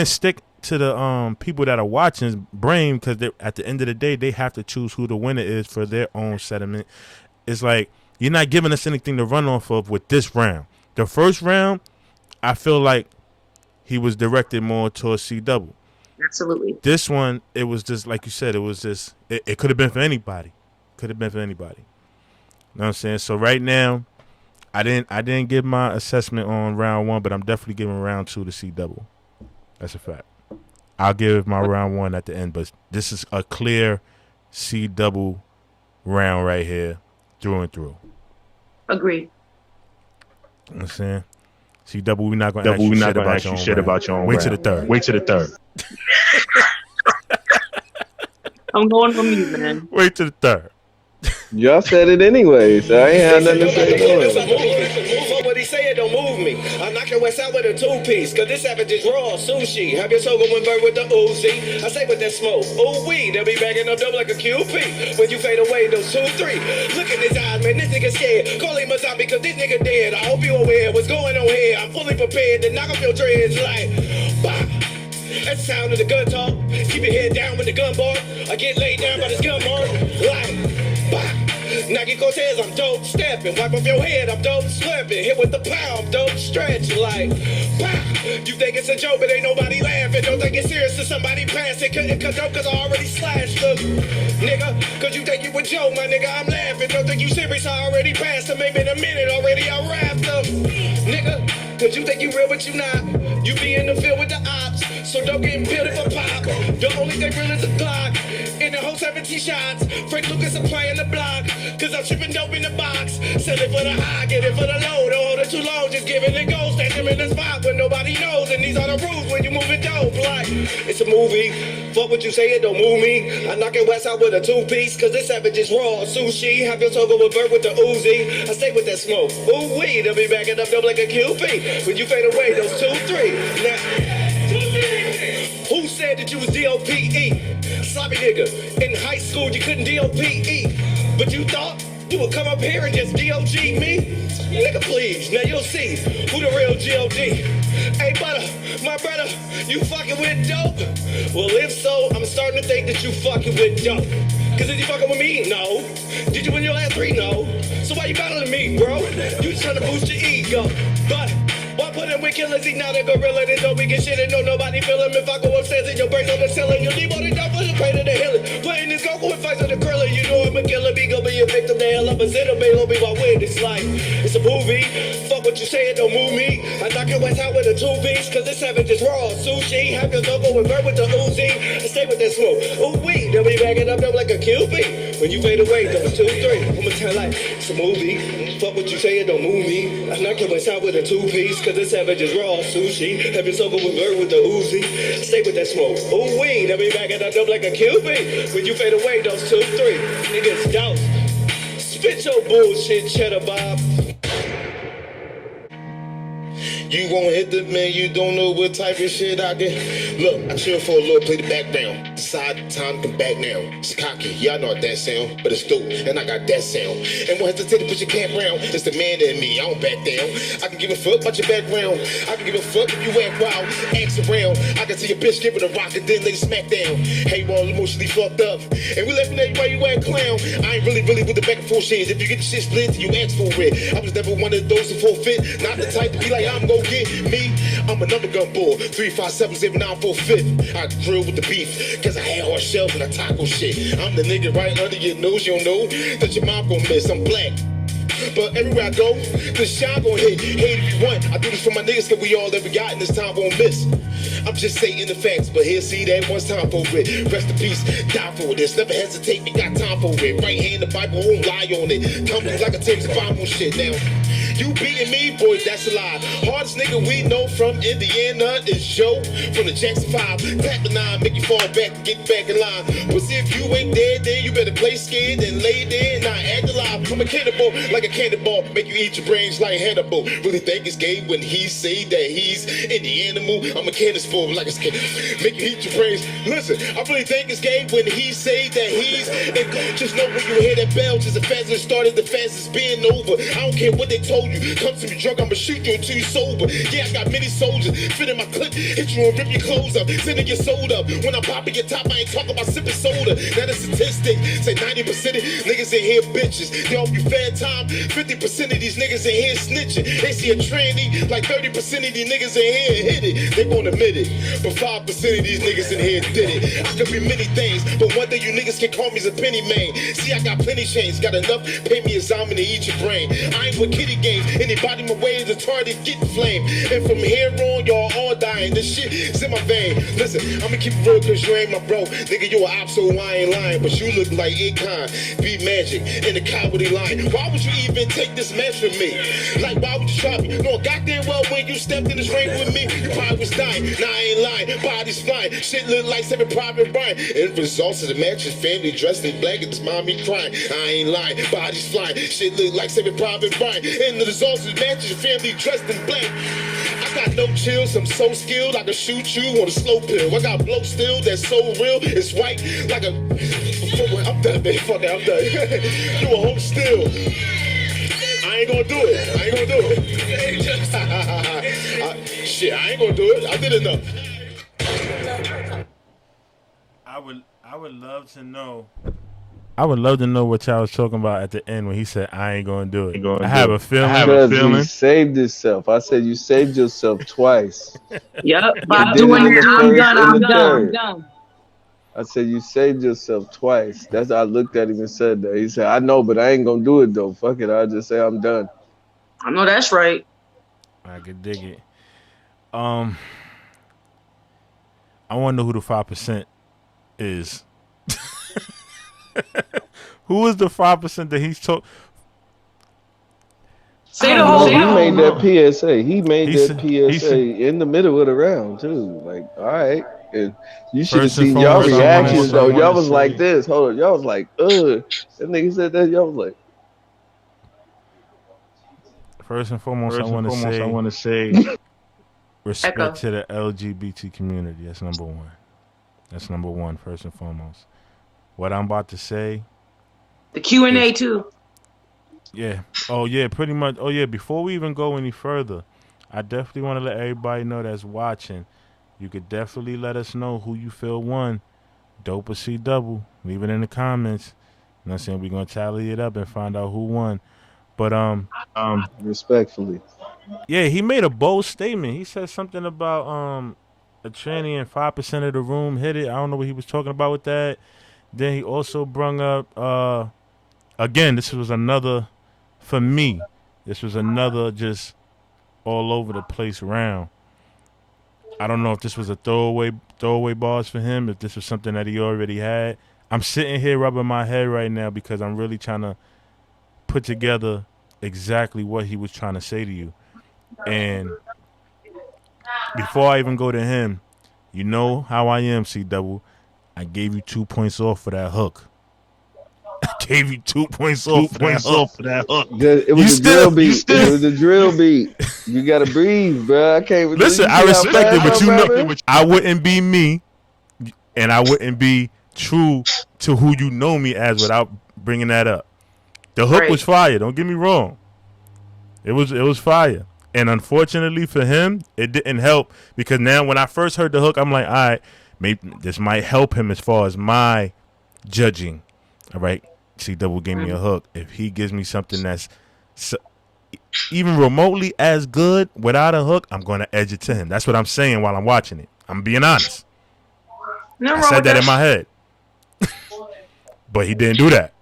stick to the people that are watching brain? Because at the end of the day, they have to choose who the winner is for their own sentiment. It's like you're not giving us anything to run off of with this round. The first round, I feel like he was directed more towards C Double. Absolutely. This one, it was just like you said. It was just it could have been for anybody. Could have been for anybody. You know what I'm saying? So right now, I didn't give my assessment on round 1, but I'm definitely giving round 2 to C Double. That's a fact. I'll give my round 1 at the end, but this is a clear C Double round right here, through and through. Agreed. You know what I'm saying? C Double, we're not gonna ask you shit about your own Wait to the third. I'm going on mute, man. Wait to the third. Y'all said it anyway, so I ain't had nothing to say to it. Move what he say, it don't move me. I'm knocking West out with a 2-piece, cause this savage is raw sushi. Have your soul going bird with the Uzi. I say with that smoke, ooh wee, they'll be backing up dope like a QP. When you fade away, those 2-3. Look at his eyes, man, this nigga scared. Call him a zombie, cause this nigga dead. I hope you aware what's going on here. I'm fully prepared to knock off your dreads like, bah. That's the sound of the gun talk. Keep your head down with the gun bar. I get laid down by this gun mark. Like, bah. Nike Cortez, I'm dope stepping. Wipe off your head, I'm dope slipping. Hit with the pound, I'm dope stretch like, bah. You think it's a joke, but ain't nobody laughing. Don't think it's serious till somebody pass it. Couldn't cut dope, cause I already slashed them. Nigga, cause you think you a joke, my nigga, I'm laughing. Don't think you serious, I already passed them. Maybe in a minute already, I wrapped them. Nigga, cause you think you real, but you not. You be in the field with the ops, so don't get impaled for pop. The only thing real is a Glock. In the whole 17 shots, Frank Lucas applying the block. Cause I'm shipping dope in the box. Sell it for the high, get it for the low. Don't hold it too long, just give it a go. Stand them in the spot when nobody knows. And these are the rules when you moving dope. Like, it's a movie. Fuck what you say, it don't move me. I knock it West out with a 2-piece. Cause this savage is raw sushi. Have your togo with bird with the Uzi. I stay with that smoke. Ooh wee, they'll be backing up dope like a QP. When you fade away, those 2-3. Now, who said that you was DOPE? Sloppy nigga. In high school, you couldn't DOPE. But you thought you would come up here and just DOG me? Nigga, please. Now you'll see who the real GOD. Hey, butter, my brother, you fucking with dope? Well, if so, I'm starting to think that you fucking with dope. Cause if you fucking with me, no. Did you win your last 3? No. So why you battling me, bro? You just trying to boost your ego. But why put him with killers? He not a gorilla. There's no weak shit and no nobody feel him. If I go upstairs and your brains on the ceiling, you'll leave all the double and pray to the healing. Playing this Goku with fights on the curler. You know I'm a killer. Be gonna be a victim. The hell up and sit up. It'll be my witness. Like, it's a movie. Fuck what you say, it don't move me. I knock your West out with a 2-piece. Cause this savage is raw sushi. Have your logo with bird with the Uzi. I stay with that smoke. Ooh wee, they'll be backing up dope like a QB. When you fade away, those 2-3. I'ma tell like, it's a movie. Fuck what you say, it don't move me. I knock your West out with a 2-piece. Cause this savage is raw sushi. Have your logo with bird with the Uzi. I stay with that smoke. Ooh wee, they'll be backing up dope like a QB. When you fade away, those 2-3. Niggas douse. Spit your bullshit, Cheddar Bob. You won't hit the man, you don't know what type of shit I get. Look, I chill for a little, play the background. decide time to come back now. It's cocky, yeah, I know what that sound, but it's dope, and I got that sound. And won't hesitate to put your campground. It's the man in me, I don't back down. I can give a fuck about your background. I can give a fuck if you act wild, ask around. I can see a bitch give it a rock and then lay smack down. Hey, we're all emotionally fucked up, and we laughing at you while you act clown. I ain't really with the back and forth shades. If you get the shit split, you ask for it. I was never one of those who forfeit. Not the type to be like, I'm gon' get me. I'm a number gun bull, 357-0945. I drill with the beef, cause I had hard shells and I taco shit. I'm the nigga right under your nose, you don't know that your mom gon' miss. I'm black, but everywhere I go, the shine gon' hit. Hate if you want, I do this for my niggas, cause we all ever got, and this time won't miss. I'm just stating the facts, but here, see that one's time for it. Rest in peace, die for this. Never hesitate, we got time for it. Right hand, the Bible won't lie on it. Come through like a Thames Bible shit now. You beating me, boys, that's a lie. Hardest nigga we know from Indiana is Joe from the Jackson 5. Clap the 9, make you fall back and get back in line. But see, if you ain't dead, then you better play scared and lay there and not act alive. I'm a cannibal, like a cannonball, make you eat your brains like Hannibal. Really think it's gay when he say that he's in the animal. I'm a cannon for like a skin, make you eat your brains. Listen, I really think it's gay when he say that he's. And just know when you hear that bell, just the fastest it started, the fastest being over. I don't care what they told you. Come to me drunk, I'ma shoot you until you sober. Yeah, I got many soldiers fit in my clip, hit you and rip your clothes up, sending your soda up. When I'm popping your top, I ain't talking about sipping soda. Now the statistics say 90% of niggas in here bitches. They hope you fair time. 50% of these niggas in here snitching. They see a tranny, like 30% of these niggas in here hit it. They won't admit it, but 5% of these niggas in here did it. I could be many things, but one day you niggas can call me a penny man. See, I got plenty chains, got enough, pay me a zombie to eat your brain. I ain't with kitty games. Anybody my way is a target getting flame. And from here on, y'all all dying. This shit is in my vein. Listen, I'ma keep it real cause you ain't my bro. Nigga, you a op, so I ain't lying. But you look like Akon, be magic, in the cowardly line. Why would you even take this match with me? Like, why would you try me? No, goddamn well when you stepped in this ring with me, you probably was dying. Nah, I ain't lying, body's flying. Shit look like Saving Private Ryan. End results of the match is family dressed in black and this mommy crying. I ain't lying, body's flying. Shit look like Saving Private Ryan. And the results of the match is family dressed in black. I got no chills, I'm so skilled, I can shoot you on a slow pill. I got blow still that's so real, it's white like a. I'm done, man. Fuck it, I'm done. You a hoe still. I ain't gonna do it. I ain't gonna do it. Shit, I ain't gonna do it. I did enough. I would love to know. I would love to know what y'all was talking about at the end when he said, I ain't gonna do it. I have a feeling. Because he saved himself. I said you saved yourself twice. Yep, by doing it, I'm done. I said you saved yourself twice. That's I looked at him and said that. He said, I know, but I ain't gonna do it though. Fuck it. I'll just say I'm done. I know that's right. I could dig it. I wanna know who the 5% is. Who is the 5% that he's talking? Say the whole. He made that PSA. He made that PSA in the middle of the round too. Like, all right. And you should have seen y'all reactions though. Y'all was like this. Hold on. Y'all was like, That nigga said that. Y'all was like. First and foremost, I want to say respect Echo. to the LGBT community. That's number one. First and foremost. What I'm about to say. The Q&A too. Yeah. Oh yeah. Pretty much. Oh yeah. Before we even go any further, I definitely want to let everybody know that's watching. You could definitely let us know who you feel won, dope or C double. Leave it in the comments. You know what I'm saying? We're gonna tally it up and find out who won. But respectfully. Yeah, he made a bold statement. He said something about a tranny and 5% of the room hit it. I don't know what he was talking about with that. Then he also brung up again, this was another for me. This was another just all over the place round. I don't know if this was a throwaway bars for him, if this was something that he already had. I'm sitting here rubbing my head right now because I'm really trying to put together exactly what he was trying to say to you. And before I even go to him, you know how I am, C double. I gave you 2 points off for that hook. I gave you 2 points off for that hook. It was a drill beat. It was a drill beat. You gotta breathe, bro. I can't. Listen, I respect it, but you know, I wouldn't be me and I wouldn't be true to who you know me as without bringing that up. The hook was fire. Don't get me wrong. It was fire. And unfortunately for him, it didn't help because now when I first heard the hook, I'm like, all right, maybe this might help him as far as my judging. All right, C Double gave me a hook. If he gives me something that's even remotely as good without a hook, I'm going to edge it to him. That's what I'm saying while I'm watching it. I'm being honest. I said that in my head. But he didn't do that.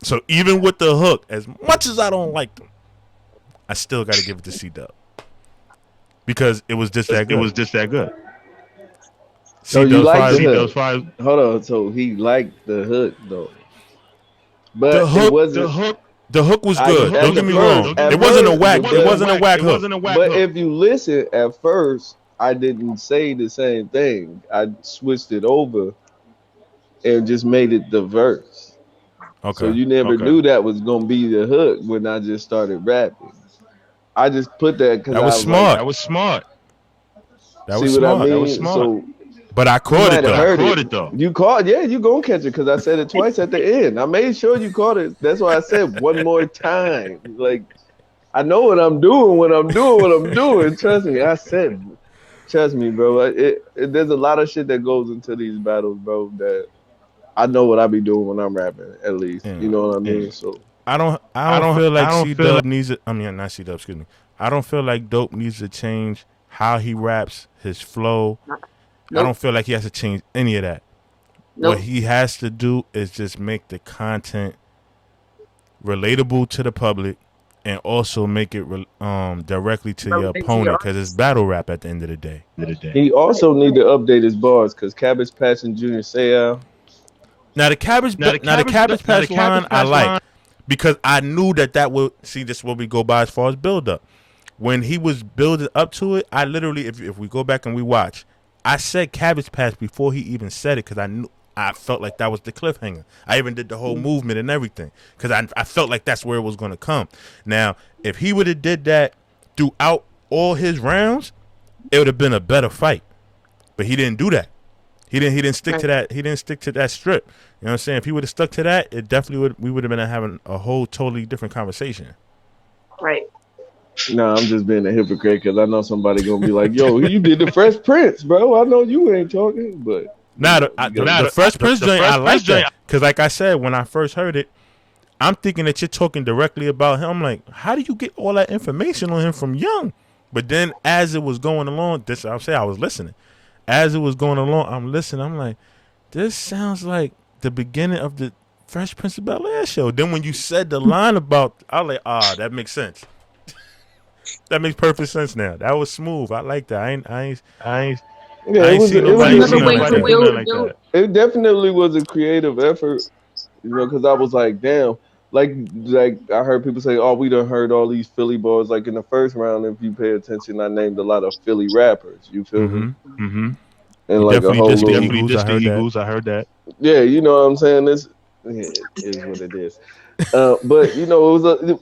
So even with the hook, as much as I don't like them, I still got to give it to C-Dub. Because it was just that good. So you like the hook. Hold on. So he liked the hook, though. But the hook was good. Don't get me wrong. It wasn't a whack hook. But if you listen at first, I didn't say the same thing. I switched it over and just made it the verse. Okay. So you never knew that was gonna be the hook when I just started rapping. I just put that because that was smart. That was smart. So, but I caught it though. You caught, yeah. You gonna catch it because I said it twice at the end. I made sure you caught it. That's why I said one more time. Like I know what I'm doing when I'm doing what I'm doing. Trust me. Trust me, bro. There's a lot of shit that goes into these battles, bro. That I know what I be doing when I'm rapping. At least, you know what I mean. So. I don't feel like C-Dub needs it. I mean, not C-Dub, excuse me. I don't feel like Dope needs to change how he raps, his flow. Nope. I don't feel like he has to change any of that. Nope. What he has to do is just make the content relatable to the public and also make it directly to your opponent because it's battle rap at the end of the day. He also need to update his bars because Cabbage Patch and Junior Seau. Now the Cabbage Patch line I like. Because I knew that would see this is what we go by as far as build up. When he was building up to it, I literally, if we go back and we watch, I said Cabbage Patch before he even said it because I felt like that was the cliffhanger. I even did the whole movement and everything because I felt like that's where it was going to come. Now, if he would have did that throughout all his rounds, it would have been a better fight. But he didn't do that. He didn't stick to that. He didn't stick to that strip. You know what I'm saying? If he would have stuck to that, it definitely we would have been having a whole totally different conversation. Right. No, I'm just being a hypocrite because I know somebody gonna be like, "Yo, you did the Fresh Prince, bro." I know you ain't talking, but the Fresh Prince joint, I like that because, like I said, when I first heard it, I'm thinking that you're talking directly about him. I'm like, how do you get all that information on him from young? But then, as it was going along, I was listening. As it was going along, I'm listening. I'm like, this sounds like the beginning of the Fresh Prince of Bel-Air show. Then when you said the line about, I was like, that makes sense. That makes perfect sense now. That was smooth. I like that. I ain't seen nobody do like that. It definitely was a creative effort, because I was like, damn. Like I heard people say, oh, we done heard all these Philly bars. Like in the first round, if you pay attention, I named a lot of Philly rappers. You feel me? Mm-hmm. And like a whole Eagles. I heard that. Yeah, you know what I'm saying? This is what it is. But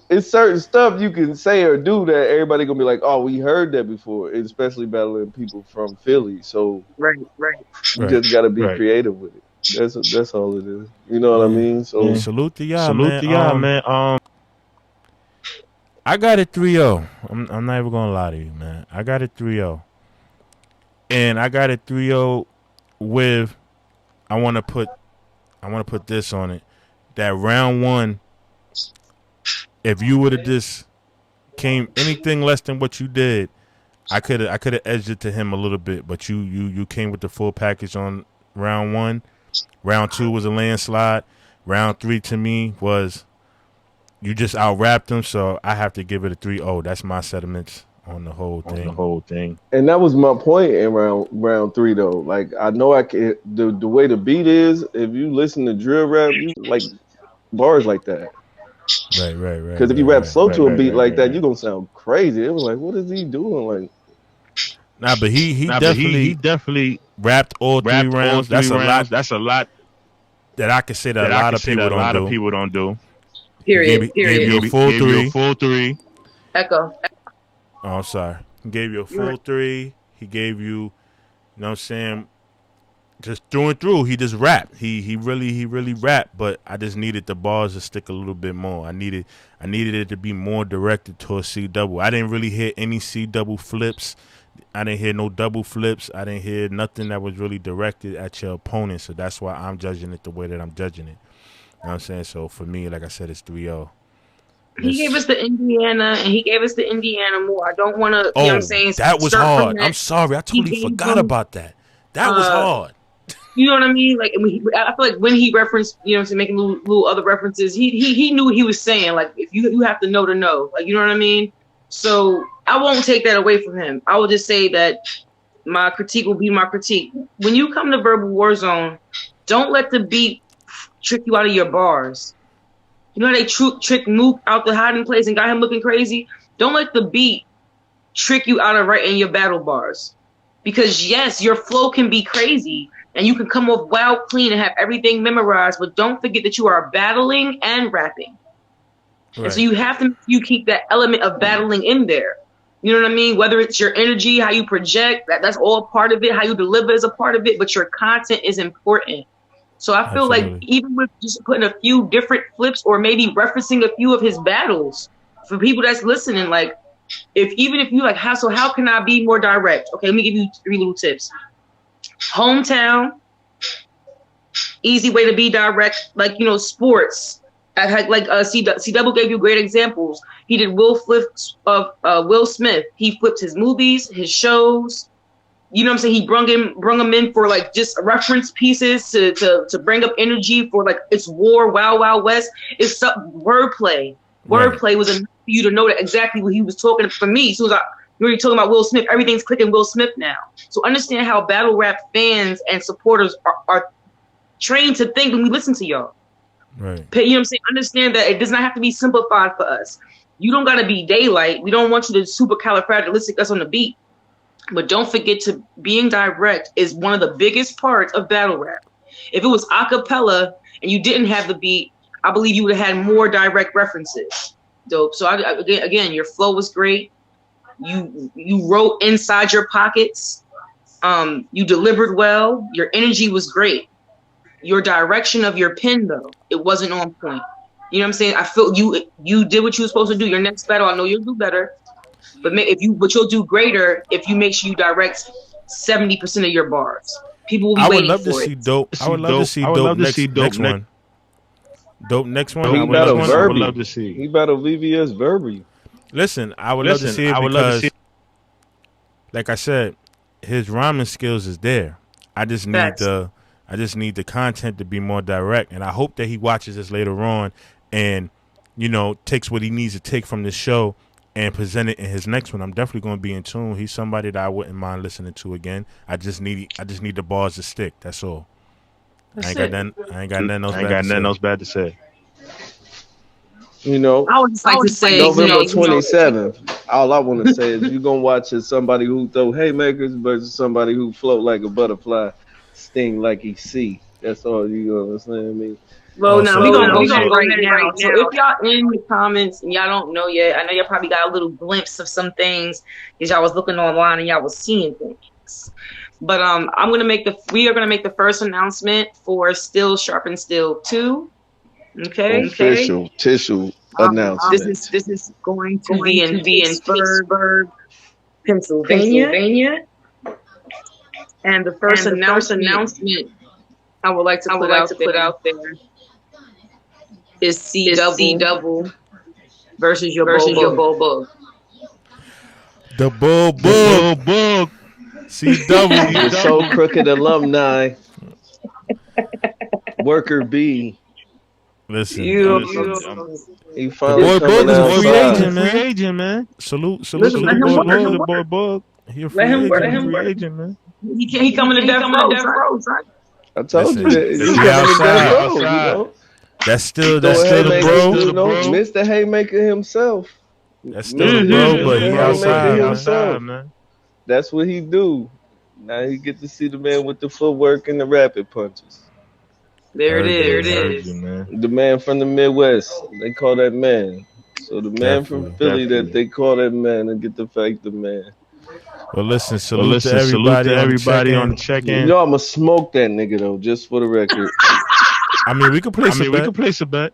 it's certain stuff you can say or do that everybody gonna be like, oh, we heard that before, especially battling people from Philly. So you just gotta be creative with it. That's all it is. You know what I mean? So salute to y'all, man. I got it 3-0. I'm not even gonna lie to you, man. I got it 3-0. And I got it 3-0 with I wanna put this on it. That round one, if you would have just came anything less than what you did, I could have edged it to him a little bit, but you came with the full package on round one. Round two was a landslide. Round three to me was you just out-rapped him, so I have to give it a 3-0. That's my sentiments on the whole thing. And that was my point in round three, though. Like, I know I can. The way the beat is, if you listen to drill rap, you like bars like that. Right. Because if you rap slow to a beat like that, you're gonna sound crazy. It was like, what is he doing? Like, nah, but he definitely rapped all three rounds. That's a lot that I could say that a lot of people don't do. Period. Gave you a full three. Echo. Oh, I'm sorry. He gave you a full three. He gave you, you know what I'm saying? just through and through, he just rapped. He really rapped. But I just needed the bars to stick a little bit more. I needed it to be more directed towards C double. I didn't really hear any C double flips. I didn't hear no double flips. I didn't hear nothing that was really directed at your opponent. So that's why I'm judging it the way that I'm judging it. You know what I'm saying? So for me, like I said, it's 3-0. He gave us the Indiana, and he gave us the Indiana more. I don't want to, you know what I'm saying? That was hard. I'm sorry. I totally forgot about that. That was hard. You know what I mean? Like, I feel like when he referenced, you know, to making little other references, he knew what he was saying. Like, if you have to know, like, you know what I mean? So I won't take that away from him. I will just say that my critique will be my critique. When you come to Verbal Warzone, don't let the beat trick you out of your bars. You know how they tricked Mook out the hiding place and got him looking crazy? Don't let the beat trick you out of writing your battle bars. Because yes, your flow can be crazy and you can come off wild clean and have everything memorized, but don't forget that you are battling and rapping. Right. And so you have to keep that element of battling in there. You know what I mean? Whether it's your energy, how you project, that's all part of it. How you deliver is a part of it, but your content is important. So I feel like even with just putting a few different flips or maybe referencing a few of his battles for people that's listening, like even if you like, how can I be more direct? Okay, let me give you 3 little tips. Hometown, easy way to be direct, like, you know, sports. C Double gave you great examples. He did flips of Will Smith. He flipped his movies, his shows. You know what I'm saying? He brung him in for like just reference pieces to bring up energy for like it's war, Wild Wild West. It's wordplay. Wordplay was enough for you to know that exactly what he was talking. For me, as soon as you're talking about Will Smith, everything's clicking Will Smith now. So understand how battle rap fans and supporters are trained to think when we listen to y'all. Right. You know what I'm saying? Understand that it does not have to be simplified for us. You don't got to be Daylight. We don't want you to supercalifragilistic us on the beat. But don't forget to being direct is one of the biggest parts of battle rap. If it was a cappella and you didn't have the beat, I believe you would have had more direct references. Dope. So again, your flow was great. You wrote inside your pockets. You delivered well. Your energy was great. Your direction of your pen, though, it wasn't on point. You know what I'm saying? I feel you did what you were supposed to do. Your next battle, I know you'll do better. But you'll do greater if you make sure you direct 70% of your bars. People will be waiting for it. I would love to see Dope next one. Dope next one. He battled Verby. I would love to see. He battled VVS Verby. Listen, I would love to see it because, like I said, his rhyming skills is there. I just need the content to be more direct, and I hope that he watches this later on and, you know, takes what he needs to take from this show and present it in his next one. I'm definitely going to be in tune. He's somebody that I wouldn't mind listening to again. I just need the bars to stick. That's all. I ain't got nothing else bad to say. You know, I would just like to say November 27th. All I want to say is you're gonna watch somebody who throw haymakers versus somebody who float like a butterfly, sting like he see. That's all you understand. I mean. Well, now we're gonna go right now. So if y'all in the comments and y'all don't know yet, I know y'all probably got a little glimpse of some things because y'all was looking online and y'all was seeing things. But we are gonna make the first announcement for Still Sharp and Still 2. Okay. Official tissue announcement. This is going to be in Pittsburgh, Pennsylvania. And the first announcement I would like to put out there is C double versus your bull bug. The bull bug. C double. The Socrooked alumni. Worker B. Listen. He finally coming out. Free agent, man. Salute to the boy bug. He a free agent, man. He coming to death row, son. I told you that. He's coming to death row, you know? That's still the bro. You know, Mr. Haymaker himself. That's still the bro, but he outside, man. That's what he do. Now you get to see the man with the footwork and the rapid punches. There it is. The man from the Midwest, they call that man. So the man from Philly that they call that man and get to fake the man. Well, listen, salute to everybody on the check-in. You know I'ma smoke that nigga though, just for the record. I mean, we could place a bet.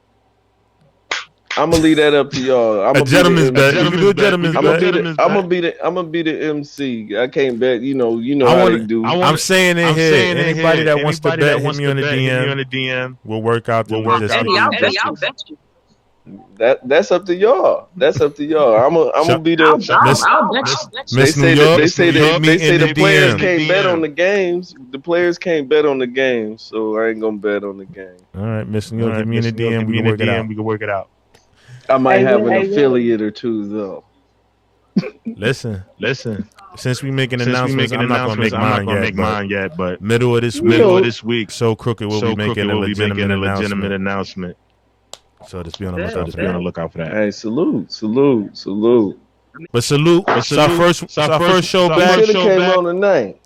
I'm gonna leave that up to y'all. A gentleman's bet. You can do a gentleman's bet. I'm gonna be the MC. I can't bet. You know how they do. I'm saying it here. Anybody that wants to bet, hit me on the DM. We'll work out the logistics. I'll bet you. That's up to y'all. That's up to y'all. I'm gonna be the. I'll bet you. Miss New York. They say the players can't bet on the the games. The players can't bet on the games, so I ain't gonna bet on the game. All right, Miss New York, hit me in the DM. We can work it out. I might have an affiliate or two though. Listen. Since we making announcements, I'm not gonna make mine yet. But middle of this week, So Crooked will be making a legitimate announcement. So just be on the lookout for that. Hey, salute. But salute. It's our first show back. Should have came on tonight.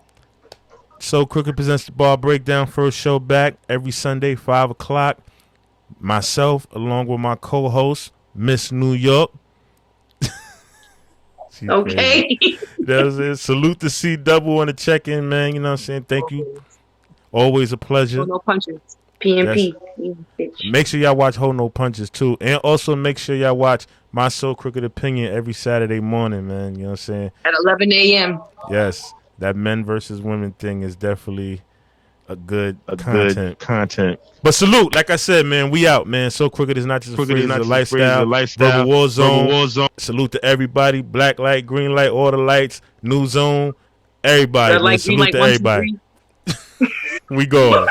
So Crooked presents the Bar Breakdown. First show back every Sunday, 5:00. Myself, along with my co-host, Miss New York. Okay. That's it. Salute to C Double on the check-in, man. You know what I'm saying? Thank you. Always a pleasure. No punches. PMP. Make sure y'all watch Hold No Punches too. And also make sure y'all watch My So Crooked Opinion every Saturday morning, man. You know what I'm saying? At 11 a.m. Yes. That men versus women thing is definitely a good content. But salute, like I said, man, we out, man. So Crooked is not just a phrase, it's a lifestyle. Verbal War Zone. Salute to everybody. Black light, green light, all the lights, new zone, everybody. Man. Salute to everybody. We go.